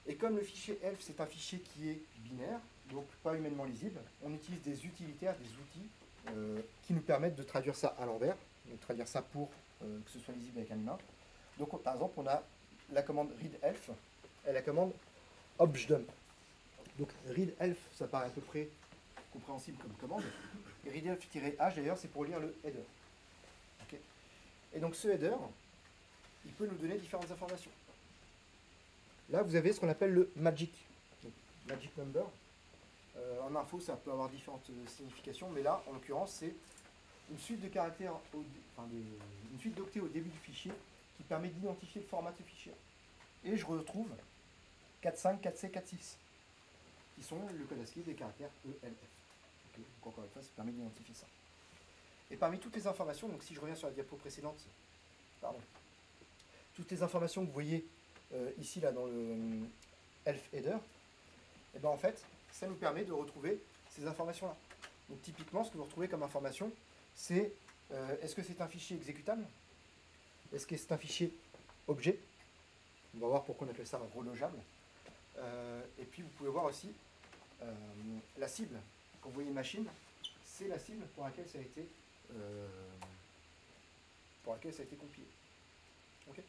Et comme le fichier ELF, c'est un fichier qui est binaire, donc pas humainement lisible, on utilise des utilitaires, des outils qui nous permettent de traduire ça à l'envers, donc traduire ça pour que ce soit lisible avec un humain. Donc par exemple, on a la commande readelf et la commande objdump. Donc readelf, ça paraît à peu près compréhensible comme commande. Et readelf-h d'ailleurs, c'est pour lire le header. Okay. Et donc ce header, il peut nous donner différentes informations. Là, vous avez ce qu'on appelle le magic. Donc, magic number. En info, ça peut avoir différentes significations, mais là, en l'occurrence, c'est une suite de caractères, une suite d'octets au début du fichier qui permet d'identifier le format de ce fichier. Et je retrouve 4.5, 4C, 4.6, qui sont le code ASCII des caractères ELF. Okay. Donc encore une fois, ça permet d'identifier ça. Et parmi toutes les informations, donc si je reviens sur la diapo précédente, toutes les informations que vous voyez ici là dans le ELF header, et ben en fait, ça nous permet de retrouver ces informations-là. Donc typiquement, ce que vous retrouvez comme information, c'est est-ce que c'est un fichier exécutable? Est-ce que c'est un fichier objet? On va voir pourquoi on appelle ça relogeable. Et puis vous pouvez voir aussi la cible. Quand vous voyez machine, c'est la cible pour laquelle ça a été compilé. Okay.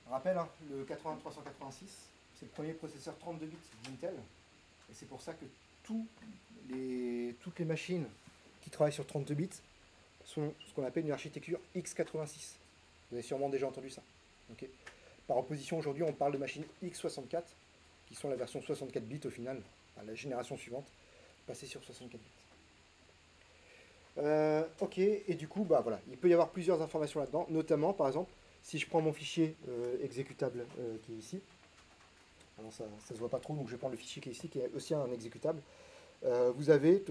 Rappel, hein, le 80386, c'est le premier processeur 32 bits d'Intel, et c'est pour ça que toutes les machines qui travaillent sur 32 bits sont ce qu'on appelle une architecture x86. Vous avez sûrement déjà entendu ça. Okay. Par opposition, aujourd'hui, on parle de machines x64, qui sont la version 64 bits au final, à la génération suivante, passée sur 64 bits. Ok, et du coup, voilà, il peut y avoir plusieurs informations là-dedans, notamment, par exemple, si je prends mon fichier exécutable qui est ici, alors ça se voit pas trop, donc je vais prendre le fichier qui est ici, qui est aussi un exécutable. Vous avez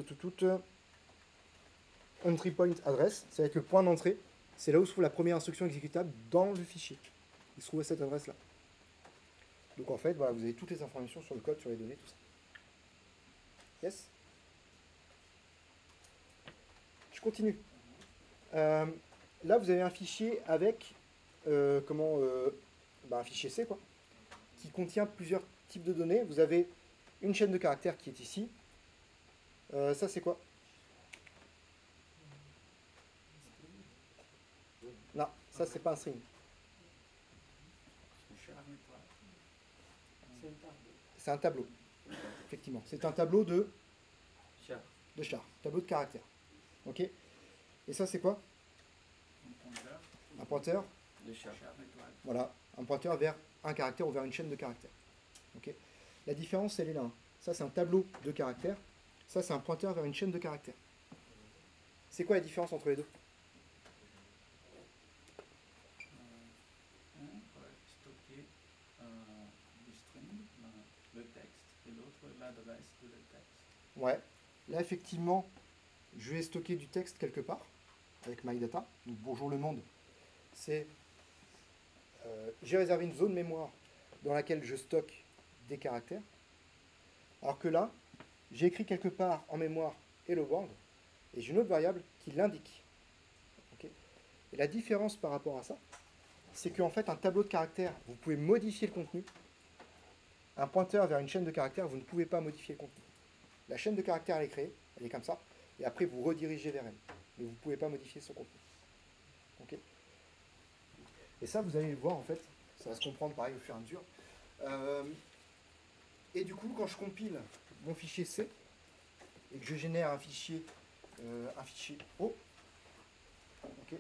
entry point address, ça va être le point d'entrée, c'est là où se trouve la première instruction exécutable dans le fichier. Il se trouve à cette adresse-là. Donc en fait, voilà, vous avez toutes les informations sur le code, sur les données, tout ça. Yes? Je continue. Là, vous avez un fichier avec un fichier C, quoi, qui contient plusieurs types de données. Vous avez une chaîne de caractères qui est ici. Ça, c'est quoi? Non, ça, c'est pas un string. C'est un tableau. Effectivement. C'est un tableau de char. Tableau de caractères. Ok. Et ça, c'est quoi? Un pointeur de char. Voilà, un pointeur vers un caractère ou vers une chaîne de caractères. Okay. La différence, elle est là. Ça, c'est un tableau de caractères. Ça, c'est un pointeur vers une chaîne de caractères. C'est quoi la différence entre les deux? Un va stocker le string, le texte, et l'autre l'adresse de le texte. Ouais. Là, effectivement, je vais stocker du texte quelque part avec MyData. Donc, bonjour le monde. C'est j'ai réservé une zone mémoire dans laquelle je stocke des caractères. Alors que là, j'ai écrit quelque part en mémoire hello world et j'ai une autre variable qui l'indique. Okay. Et la différence par rapport à ça, c'est qu'en fait, un tableau de caractères, vous pouvez modifier le contenu. Un pointeur vers une chaîne de caractères, vous ne pouvez pas modifier le contenu. La chaîne de caractères, elle est créée, elle est comme ça, et après, vous redirigez vers elle. Mais vous ne pouvez pas modifier son contenu. Ok. Et ça, vous allez le voir, en fait, ça va se comprendre pareil au fur et à mesure. Et du coup, quand je compile mon fichier C, et que je génère un fichier O, ok,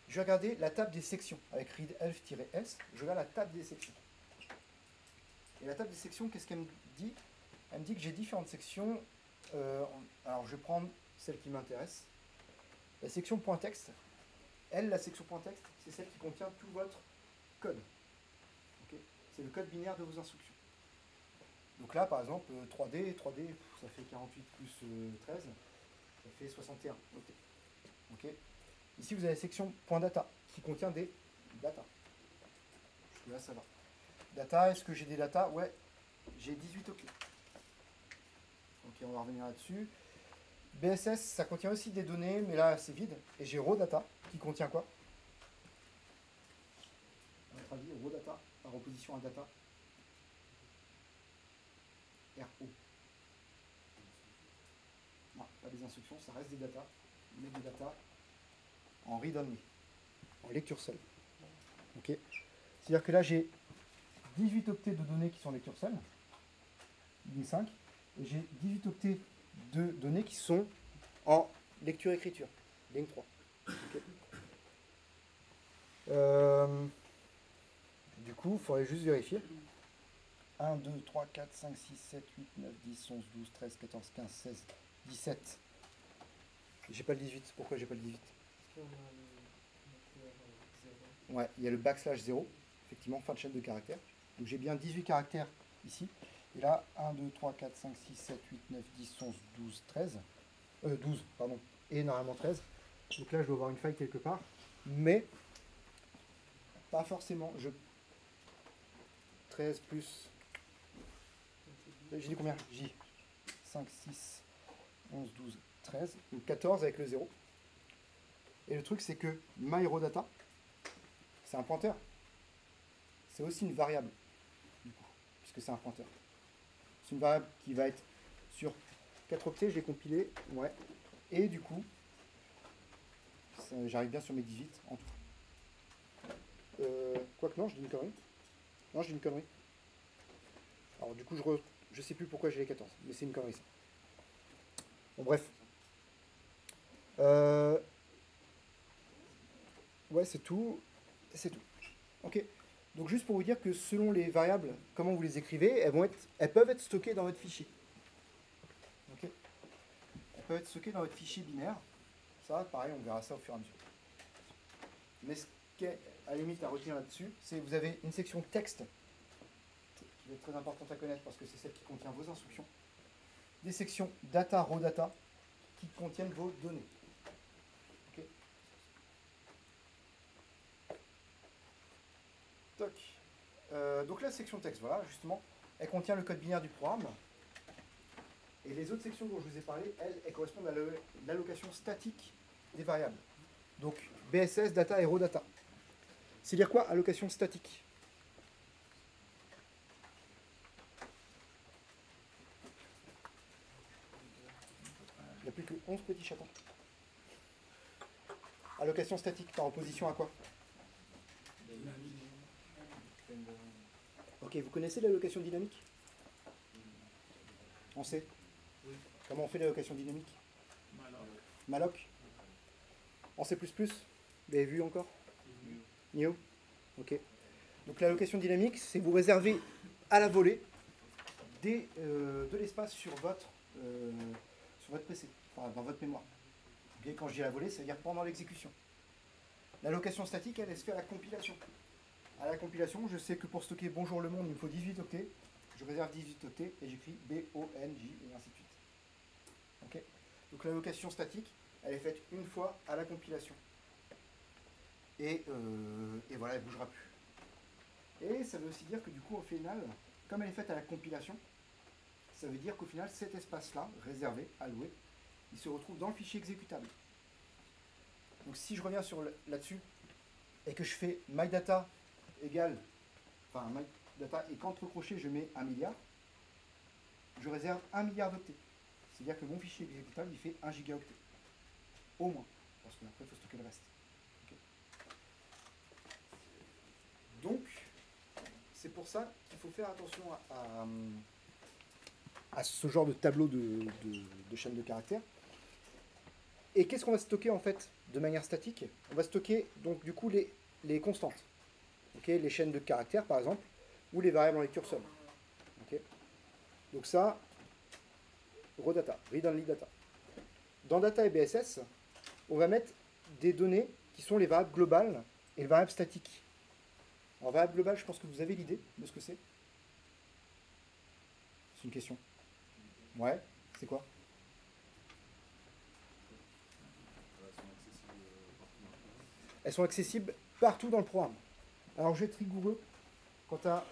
je vais regarder la table des sections avec readelf-s, je regarde la table des sections. Et la table des sections, qu'est-ce qu'elle me dit? Elle me dit que j'ai différentes sections. Alors je vais prendre celle qui m'intéresse. La section .text, la section .text, c'est celle qui contient tout votre code. Okay, c'est le code binaire de vos instructions. Donc là, par exemple, 3D, ça fait 48 plus 13, ça fait 61. Okay. Ici, vous avez la section .data, qui contient des data. Là, ça va. Data, est-ce que j'ai des data? Ouais, j'ai 18 OK. Ok, on va revenir là-dessus. BSS, ça contient aussi des données, mais là, c'est vide. Et j'ai raw data, qui contient quoi? À votre avis, raw data, par opposition à data. RO. Non, pas des instructions, ça reste des data, mais des data en read-only, en lecture seule. Ok. C'est-à-dire que là, j'ai 18 octets de données qui sont lecture seule, ligne 5, et j'ai 18 octets de données qui sont en lecture-écriture, ligne 3. Okay. Du coup, il faudrait juste vérifier. 1, 2, 3, 4, 5, 6, 7, 8, 9, 10, 11, 12, 13, 14, 15, 16, 17. J'ai pas le 18. Pourquoi j'ai pas le 18? Ouais, il y a le backslash 0, effectivement, fin de chaîne de caractères. Donc j'ai bien 18 caractères ici. Et là, 1, 2, 3, 4, 5, 6, 7, 8, 9, 10, 11, 12, 13. 12, pardon. Et normalement 13. Donc là, je dois avoir une faille quelque part. Mais, pas forcément. 13 plus... J'ai dit combien? J. 5, 6, 11, 12, 13. Donc 14 avec le 0. Et le truc, c'est que myRawData, c'est un pointeur. C'est aussi une variable, du coup, puisque c'est un pointeur. C'est une variable qui va être sur 4 octets, je l'ai compilé, ouais. Et du coup, j'arrive bien sur mes 18 en tout. Quoique non, je dis une connerie. Non, je dis une connerie. Alors du coup, je sais plus pourquoi j'ai les 14, mais c'est une connerie ça. Bon, bref. Ouais, c'est tout. C'est tout. Ok. Donc juste pour vous dire que selon les variables, comment vous les écrivez, elles peuvent être stockées dans votre fichier. Ok. Elles peuvent être stockées dans votre fichier binaire. Ça, pareil, on verra ça au fur et à mesure. Mais ce qui est à la limite à retenir là-dessus, c'est que vous avez une section texte qui va être très importante à connaître parce que c'est celle qui contient vos instructions. Des sections data, raw data qui contiennent vos données. Ok. Toc. Donc la section texte, voilà, justement, elle contient le code binaire du programme. Et les autres sections dont je vous ai parlé, elles correspondent à l'allocation statique des variables. Donc BSS, data et raw data. C'est dire quoi, allocation statique? Il n'y a plus que 11 petits chatons. Allocation statique par opposition à quoi? Ok, vous connaissez l'allocation dynamique? On sait. Comment on fait l'allocation dynamique? Malloc. En C++? Vous avez vu encore? Nio? Ok. Donc l'allocation dynamique, c'est vous réserver à la volée de l'espace sur votre PC, enfin dans votre mémoire. Okay, quand je dis à la volée, ça veut dire pendant l'exécution. L'allocation statique, elle se fait à la compilation. À la compilation, je sais que pour stocker Bonjour le monde, il me faut 18 octets. Je réserve 18 octets et j'écris B-O-N-J et ainsi de suite. Okay. Donc l'allocation statique, elle est faite une fois à la compilation. Et voilà, elle ne bougera plus. Et ça veut aussi dire que du coup, au final, comme elle est faite à la compilation, ça veut dire qu'au final, cet espace-là, réservé, alloué, il se retrouve dans le fichier exécutable. Donc si je reviens sur là-dessus et que je fais myData égale, enfin myData et qu'entre crochets je mets 1 milliard, je réserve 1 milliard d'octets. C'est-à-dire que mon fichier exécutable il fait 1 gigaoctet. Au moins. Parce qu'après il faut stocker le reste. Ok. Donc, c'est pour ça qu'il faut faire attention à ce genre de tableau de chaîne de caractères. Et qu'est-ce qu'on va stocker en fait de manière statique? On va stocker donc du coup les constantes. Okay, les chaînes de caractères par exemple, ou les variables en lecture somme. Okay. Donc ça, raw data, read only data. Dans data et BSS, on va mettre des données qui sont les variables globales et les variables statiques. En variable globale, je pense que vous avez l'idée de ce que c'est. C'est une question. Ouais, c'est quoi? Elles sont accessibles partout dans le programme. Alors je vais être rigoureux quand tu as,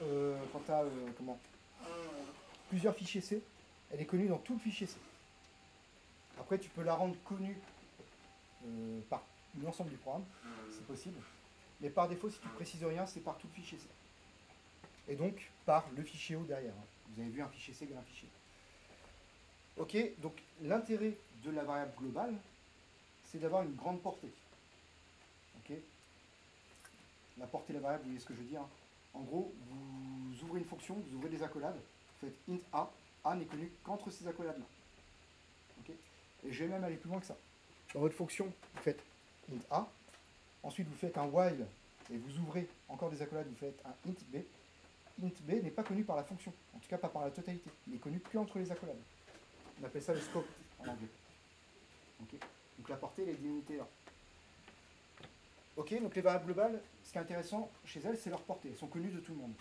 plusieurs fichiers C, elle est connue dans tout le fichier C. Après tu peux la rendre connue par l'ensemble du programme, c'est possible. Mais par défaut, si tu ne précises rien, c'est par tout le fichier C. Et donc par le fichier O derrière. Vous avez vu un fichier C égale un fichier. Ok, donc l'intérêt de la variable globale, c'est d'avoir une grande portée. Ok. La portée de la variable, vous voyez ce que je veux dire. En gros, vous ouvrez une fonction, vous ouvrez des accolades, vous faites int a, a n'est connu qu'entre ces accolades-là. Okay. Et je vais même aller plus loin que ça. Dans votre fonction, vous faites int a, ensuite vous faites un while, et vous ouvrez encore des accolades, vous faites un int b. Int b n'est pas connu par la fonction, en tout cas pas par la totalité, il est connu que entre les accolades. On appelle ça le scope en anglais. Okay. Donc la portée, elle est délimitée là. Ok, donc les variables globales, ce qui est intéressant chez elles, c'est leur portée. Elles sont connues de tout le monde.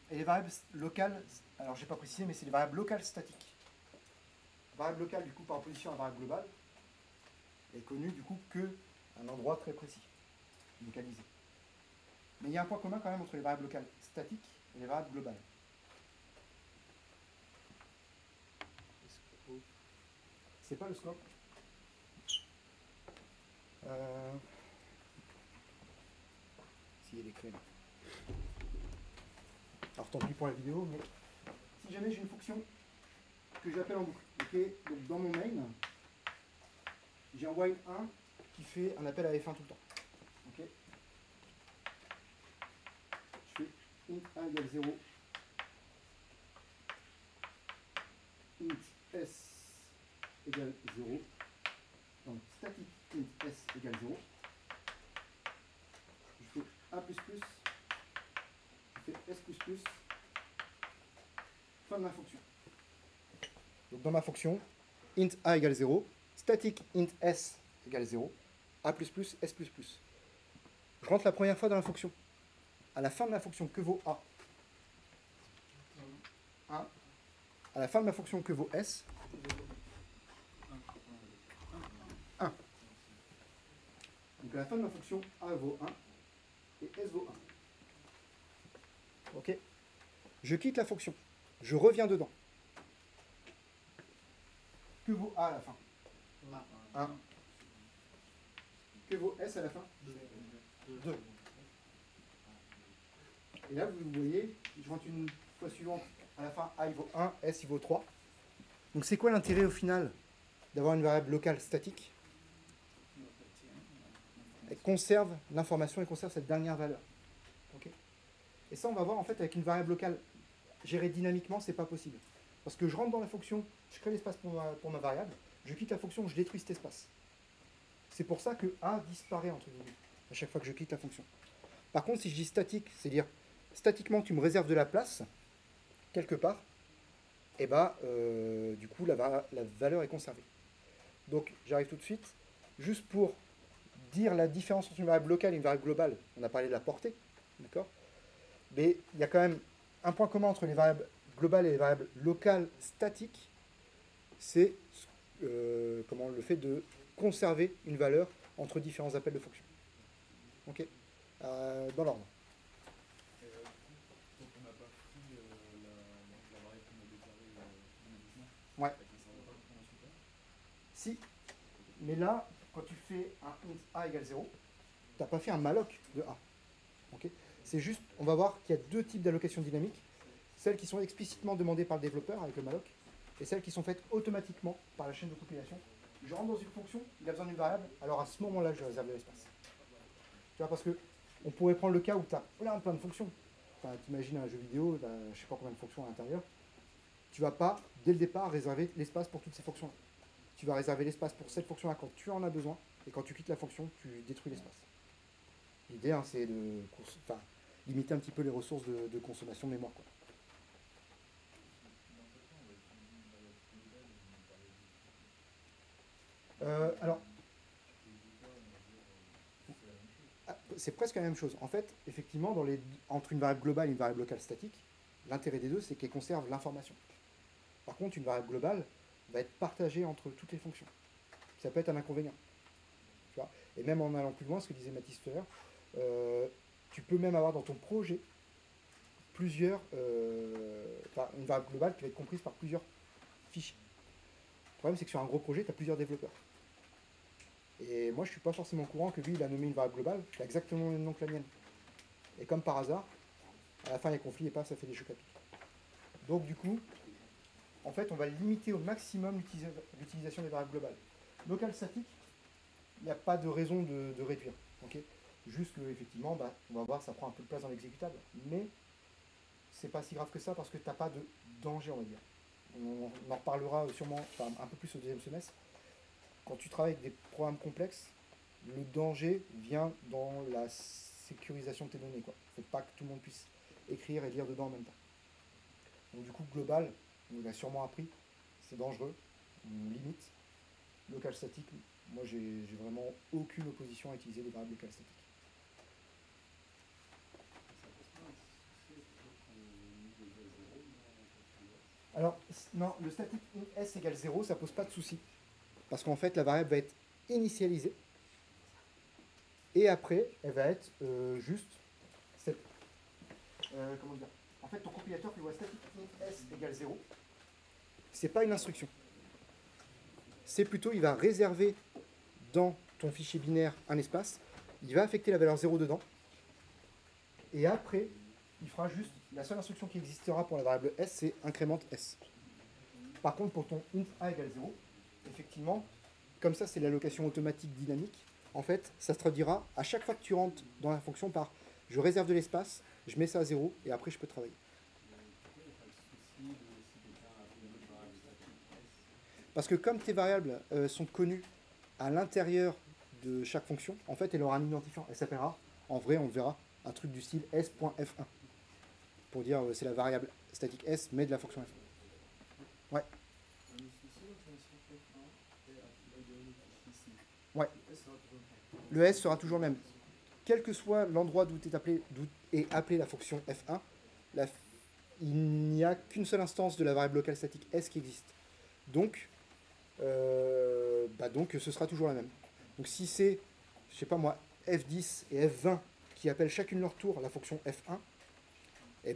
Et les variables locales, alors je n'ai pas précisé, mais c'est les variables locales statiques. La variable locale, du coup, par opposition à la variable globale, est connue, du coup, qu'un endroit très précis, localisé. Mais il y a un point commun quand même entre les variables locales statiques et les variables globales. C'est pas le scope. Il y a les clés là. Alors tant pis pour la vidéo, mais si jamais j'ai une fonction que j'appelle en boucle, ok, donc dans mon main, j'ai un while 1 qui fait un appel à F1 tout le temps. Ok. Je fais int a égale 0, int s égale 0, donc static int s égale 0. Je fais A++, je fais S++, fin de ma fonction. Donc dans ma fonction, int a égale 0, static int s égale 0, A++, S++. Je rentre la première fois dans la fonction. À la fin de ma fonction, que vaut A? 1. À la fin de ma fonction, que vaut S? 1. Donc à la fin de ma fonction, A vaut 1. Et S vaut 1. Ok. Je quitte la fonction. Je reviens dedans. Que vaut A à la fin? 1. Que vaut S à la fin? 2. Et là, vous voyez, je rentre une fois suivante. À la fin, A il vaut 1, S il vaut 3. Donc c'est quoi l'intérêt au final d'avoir une variable locale statique? Elle conserve l'information et conserve cette dernière valeur. Okay. Et ça, on va voir en fait avec une variable locale gérée dynamiquement, c'est pas possible. Parce que je rentre dans la fonction, je crée l'espace pour ma variable, je quitte la fonction, je détruis cet espace. C'est pour ça que A disparaît entre guillemets à chaque fois que je quitte la fonction. Par contre, si je dis statique, c'est-à-dire statiquement tu me réserves de la place quelque part, et bah du coup la valeur est conservée. Donc j'arrive tout de suite, juste pour dire la différence entre une variable locale et une variable globale. On a parlé de la portée, d'accord? Mais il y a quand même un point commun entre les variables globales et les variables locales statiques, c'est le fait de conserver une valeur entre différents appels de fonction. Ok, dans l'ordre. Donc on n'a pas pris la variable qu'on a déclarée dynamiquement. Ouais. Ça ne va pas le prendre ensuite. Si, mais là, quand tu fais un int a égale 0, tu n'as pas fait un malloc de a. Okay, c'est juste, on va voir qu'il y a deux types d'allocations dynamiques. Celles qui sont explicitement demandées par le développeur avec le malloc, et celles qui sont faites automatiquement par la chaîne de compilation. Je rentre dans une fonction, il a besoin d'une variable, alors à ce moment-là, je réserve de l'espace. Tu vois, parce que on pourrait prendre le cas où tu as plein de fonctions. Enfin, t'imagines un jeu vidéo, tu as je ne sais pas combien de fonctions à l'intérieur. Tu ne vas pas, dès le départ, réserver l'espace pour toutes ces fonctions-là. Tu vas réserver l'espace pour cette fonction-là quand tu en as besoin, et quand tu quittes la fonction, tu détruis l'espace. L'idée, hein, c'est de limiter un petit peu les ressources de consommation de mémoire, quoi. Alors, c'est presque la même chose. En fait, effectivement, entre une variable globale et une variable locale statique, l'intérêt des deux, c'est qu'elles conservent l'information. Par contre, une variable globale va être partagée entre toutes les fonctions. Ça peut être un inconvénient. Tu vois, et même en allant plus loin, ce que disait Mathis tout à l'heure, tu peux même avoir dans ton projet plusieurs, une variable globale qui va être comprise par plusieurs fichiers. Le problème, c'est que sur un gros projet, tu as plusieurs développeurs. Et moi, je ne suis pas forcément au courant que lui, il a nommé une variable globale qui a exactement le même nom que la mienne. Et comme par hasard, à la fin, il y a conflit et paf, ça fait des chocs à pic. Donc, du coup, en fait, on va limiter au maximum l'utilisation des variables globales. Local statique, il n'y a pas de raison de réduire. Okay, juste qu'effectivement, on va voir, ça prend un peu de place dans l'exécutable. Mais c'est pas si grave que ça parce que tu n'as pas de danger, on va dire. On en reparlera sûrement un peu plus au deuxième semestre. Quand tu travailles avec des programmes complexes, le danger vient dans la sécurisation de tes données. Il ne faut pas que tout le monde puisse écrire et lire dedans en même temps. Donc du coup, global, on l'a sûrement appris, c'est dangereux, on limite. Local statique, moi j'ai vraiment aucune opposition à utiliser des variables locales statiques. Alors, non, le static s égale 0, ça pose pas de souci. Parce qu'en fait, la variable va être initialisée. Et après, elle va être juste cette. Comment dire ? En fait, ton compilateur qui voit static s égale 0, c'est pas une instruction. C'est plutôt, il va réserver dans ton fichier binaire un espace, il va affecter la valeur 0 dedans, et après, il fera juste, la seule instruction qui existera pour la variable s, c'est incrémente s. Par contre, pour ton int a égale 0, effectivement, comme ça c'est l'allocation automatique dynamique, en fait, ça se traduira à chaque fois que tu rentres dans la fonction par je réserve de l'espace, je mets ça à 0, et après je peux travailler. Parce que comme tes variables sont connues à l'intérieur de chaque fonction, en fait, elle aura un identifiant. Elle s'appellera, en vrai, on le verra, un truc du style s.f1. Pour dire c'est la variable statique s, mais de la fonction f1. Ouais. Ouais. Le s sera toujours le même. Quel que soit l'endroit d'où est appelée la fonction f1, il n'y a qu'une seule instance de la variable locale statique s qui existe. Donc, ce sera toujours la même. Donc si c'est, je sais pas moi, f10 et f20 qui appellent chacune leur tour la fonction f1, et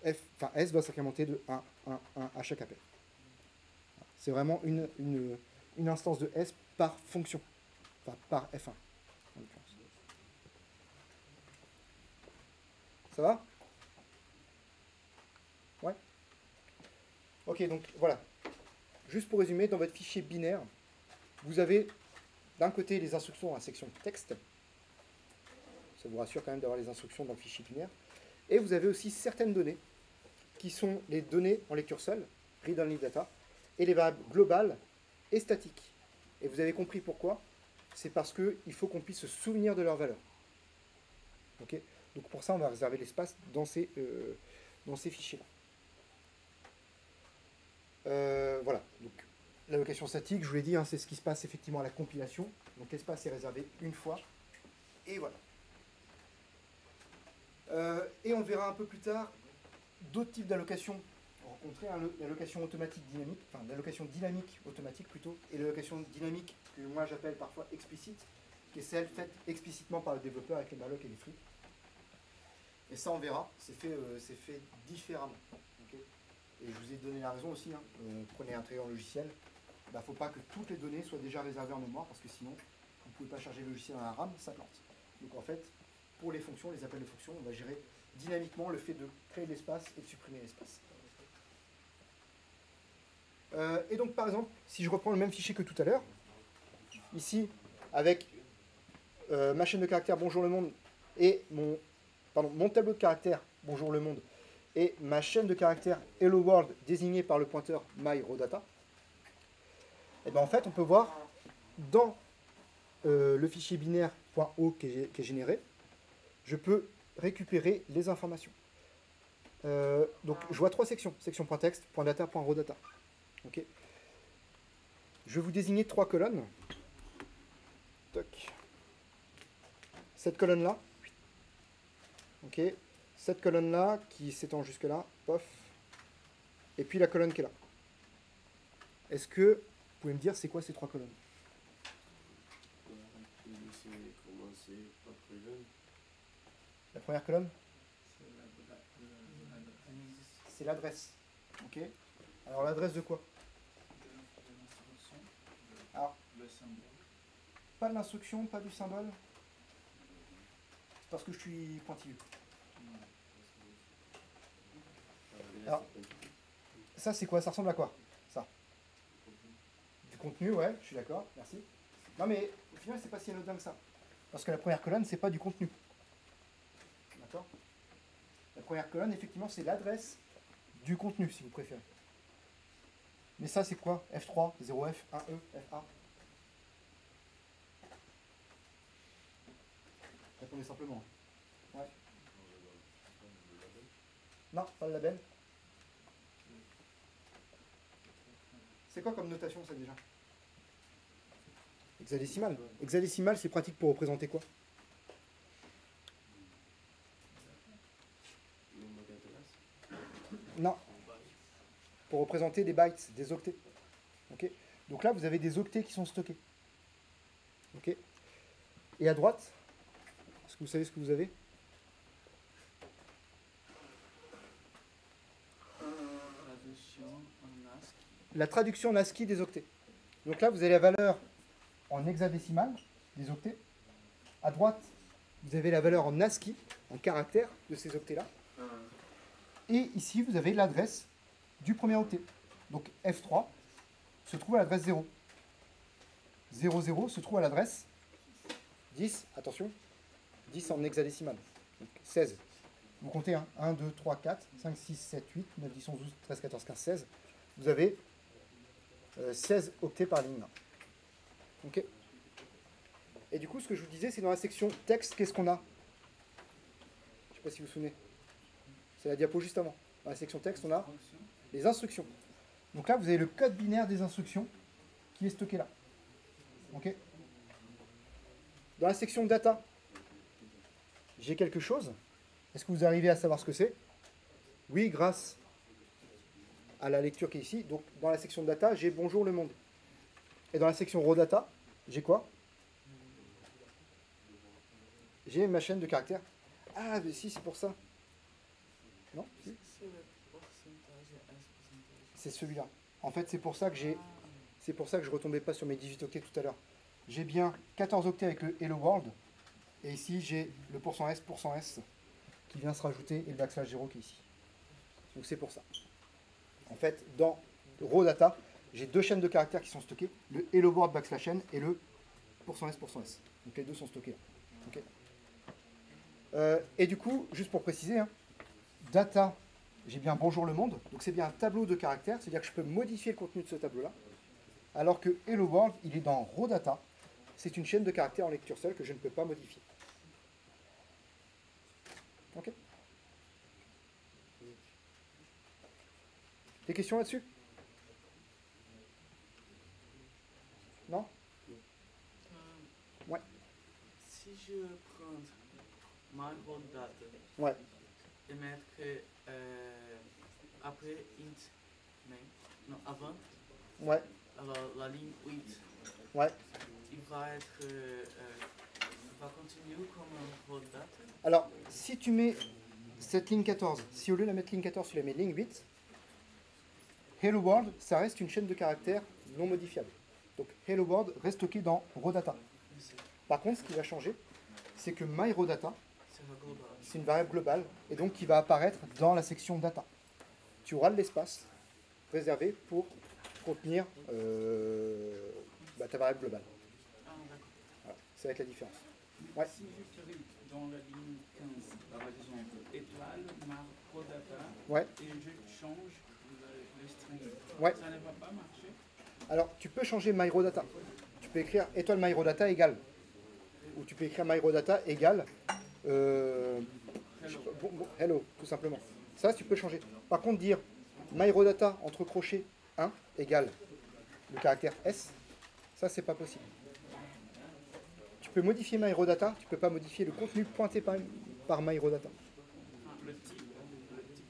s va s'incrémenter de 1, 1, 1 à chaque appel. C'est vraiment une instance de s par fonction, enfin par f1 en l'occurrence. Ça va ? Ouais ? Ok, donc voilà. Juste pour résumer, dans votre fichier binaire, vous avez d'un côté les instructions dans la section texte. Ça vous rassure quand même d'avoir les instructions dans le fichier binaire. Et vous avez aussi certaines données qui sont les données en lecture seule, read-only data, et les variables globales et statiques. Et vous avez compris pourquoi. C'est parce qu'il faut qu'on puisse se souvenir de leur valeur. Okay, donc pour ça, on va réserver l'espace dans ces fichiers-là. Voilà, donc l'allocation statique, je vous l'ai dit, c'est ce qui se passe effectivement à la compilation. Donc l'espace est réservé une fois, et voilà. Et on verra un peu plus tard d'autres types d'allocations rencontrées, l'allocation automatique dynamique, enfin l'allocation dynamique automatique plutôt, et l'allocation dynamique que moi j'appelle parfois explicite, qui est celle faite explicitement par le développeur avec les malloc et les free. Et ça on verra, c'est fait différemment. Okay, et je vous ai donné la raison aussi, prenez un très grand logiciel, il ne faut pas que toutes les données soient déjà réservées en mémoire, parce que sinon, vous ne pouvez pas charger le logiciel dans la RAM, ça plante. Donc en fait, pour les fonctions, les appels de fonctions, on va gérer dynamiquement le fait de créer de l'espace et de supprimer l'espace. Et donc par exemple, si je reprends le même fichier que tout à l'heure, ici, avec ma chaîne de caractères bonjour le monde et mon tableau de caractères bonjour le monde et ma chaîne de caractères hello world désignée par le pointeur myRawData, et bien en fait on peut voir dans le fichier binaire .o qui est généré, je peux récupérer les informations. Donc je vois 3 sections, section.text, .data, .rawdata. Ok. Je vais vous désigner 3 colonnes. Toc. Cette colonne-là. Ok. Cette colonne-là qui s'étend jusque là. Pof. Et puis la colonne qui est là. Est-ce que vous pouvez me dire c'est quoi ces 3 colonnes? La première colonne, c'est l'adresse. Ok. Alors l'adresse de quoi? Alors, Le symbole. pas de l'instruction, pas du symbole. C'est parce que je suis pointilleux. Alors, ça c'est quoi? Ça ressemble à quoi? Ça. Du contenu, ouais, je suis d'accord, merci. Non mais au final c'est pas si anodin que ça. Parce que la première colonne, c'est pas du contenu. D'accord? La première colonne, effectivement, c'est l'adresse du contenu, si vous préférez. Mais ça, c'est quoi? F3, 0F, 1E, FA. Répondez simplement. Ouais. Non, pas le label. C'est quoi comme notation, ça, déjà? Hexadécimal. Hexadécimal, c'est pratique pour représenter quoi? Non. Pour représenter des bytes, des octets. Ok. Donc là, vous avez des octets qui sont stockés. Ok. Et à droite, est-ce que vous savez ce que vous avez? Traduction en ASCII. La traduction en ASCII des octets. Donc là, vous avez la valeur en hexadécimal des octets. À droite, vous avez la valeur en ASCII, en caractères de ces octets-là. Et ici, vous avez l'adresse du premier octet. Donc F3 se trouve à l'adresse 0. 00 se trouve à l'adresse 10, attention, 10 en hexadécimal. Donc 16. Vous comptez 1, 2, 3, 4, 5, 6, 7, 8, 9, 10, 11, 12, 13, 14, 15, 16. Vous avez 16 octets par ligne. Ok. Et du coup, ce que je vous disais, c'est dans la section texte, qu'est-ce qu'on a? Je ne sais pas si vous vous souvenez. C'est la diapo juste avant. Dans la section texte, on a les instructions. Donc là, vous avez le code binaire des instructions qui est stocké là. Ok. Dans la section data, j'ai quelque chose. Est-ce que vous arrivez à savoir ce que c'est? Oui, grâce à la lecture qui est ici. Donc, dans la section data, j'ai bonjour le monde. Et dans la section raw data, j'ai quoi? J'ai ma chaîne de caractères. Ah, mais si, c'est pour ça. Non? Si. C'est celui-là. En fait, c'est pour ça que je retombais pas sur mes 18 octets tout à l'heure. J'ai bien 14 octets avec le Hello World. Et ici, j'ai le %S qui vient se rajouter et le backslash 0 qui est ici. Donc c'est pour ça. En fait, dans raw data, j'ai 2 chaînes de caractères qui sont stockées, le Hello World backslash n et le %S. Donc les deux sont stockés là. Okay. Et du coup, juste pour préciser, hein, data, j'ai bien bonjour le monde, donc c'est bien un tableau de caractères, c'est-à-dire que je peux modifier le contenu de ce tableau-là, alors que Hello World, il est dans raw data, c'est une chaîne de caractères en lecture seule que je ne peux pas modifier. Ok. Des questions là-dessus? Non? Ouais. Si je prends myRawData Ouais. et mettre après int name, non, avant, Ouais. alors la ligne 8, Ouais. il va être, il va continuer comme un RawData. Alors, si tu mets cette ligne 14, si au lieu de la mettre ligne 14, tu la mets ligne 8, Hello World, ça reste une chaîne de caractères non modifiable. Donc hello world reste stocké dans raw data. Par contre, ce qui va changer, c'est que my raw data, C'est un global. c'est une variable globale, et donc qui va apparaître dans la section data. Tu auras de l'espace réservé pour contenir ta variable globale. Ah, d'accord. Voilà, ça va être la différence. Ouais. Si j'écris dans la ligne 15, par exemple, étoile, macro data, Ouais. et je change le string, Ouais. ça ne va pas marcher. Alors, tu peux changer myRawData. Tu peux écrire étoile myRawData égale. Ou tu peux écrire myRawData égale hello, tout simplement. Ça, tu peux le changer. Par contre, dire myRawData entre crochets 1 égale le caractère S, ça, c'est pas possible. Tu peux modifier myRawData, tu peux pas modifier le contenu pointé par myRawData. Le type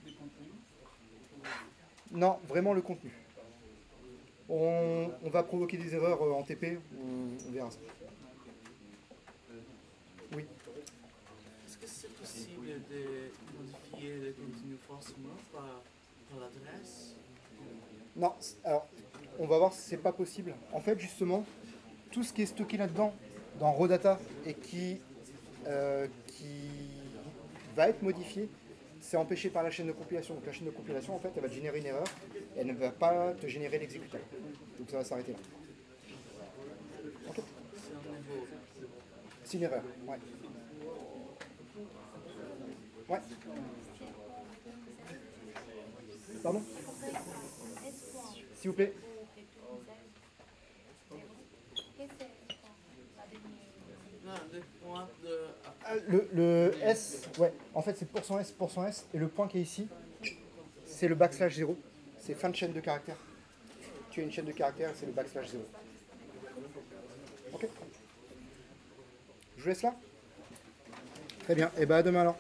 de contenu. Non, vraiment le contenu. On va provoquer des erreurs en TP, on verra ça. Oui. Est-ce que c'est possible de modifier le contenu forcément par l'adresse? Non, alors on va voir si c'est pas possible. En fait, justement, tout ce qui est stocké là-dedans, dans raw data, et qui va être modifié, c'est empêché par la chaîne de compilation. Donc la chaîne de compilation, en fait, elle va te générer une erreur, et elle ne va pas te générer l'exécutable. Donc ça va s'arrêter là. Ok. C'est un niveau. C'est une erreur, ouais. Ouais. Pardon? S'il vous plaît. Non, le point de... Le S, ouais, en fait c'est %S, et le point qui est ici, c'est le backslash 0. C'est fin de chaîne de caractères. Tu as une chaîne de caractères, c'est le backslash 0. Ok. Je vous laisse là. Très bien, et bah à demain alors.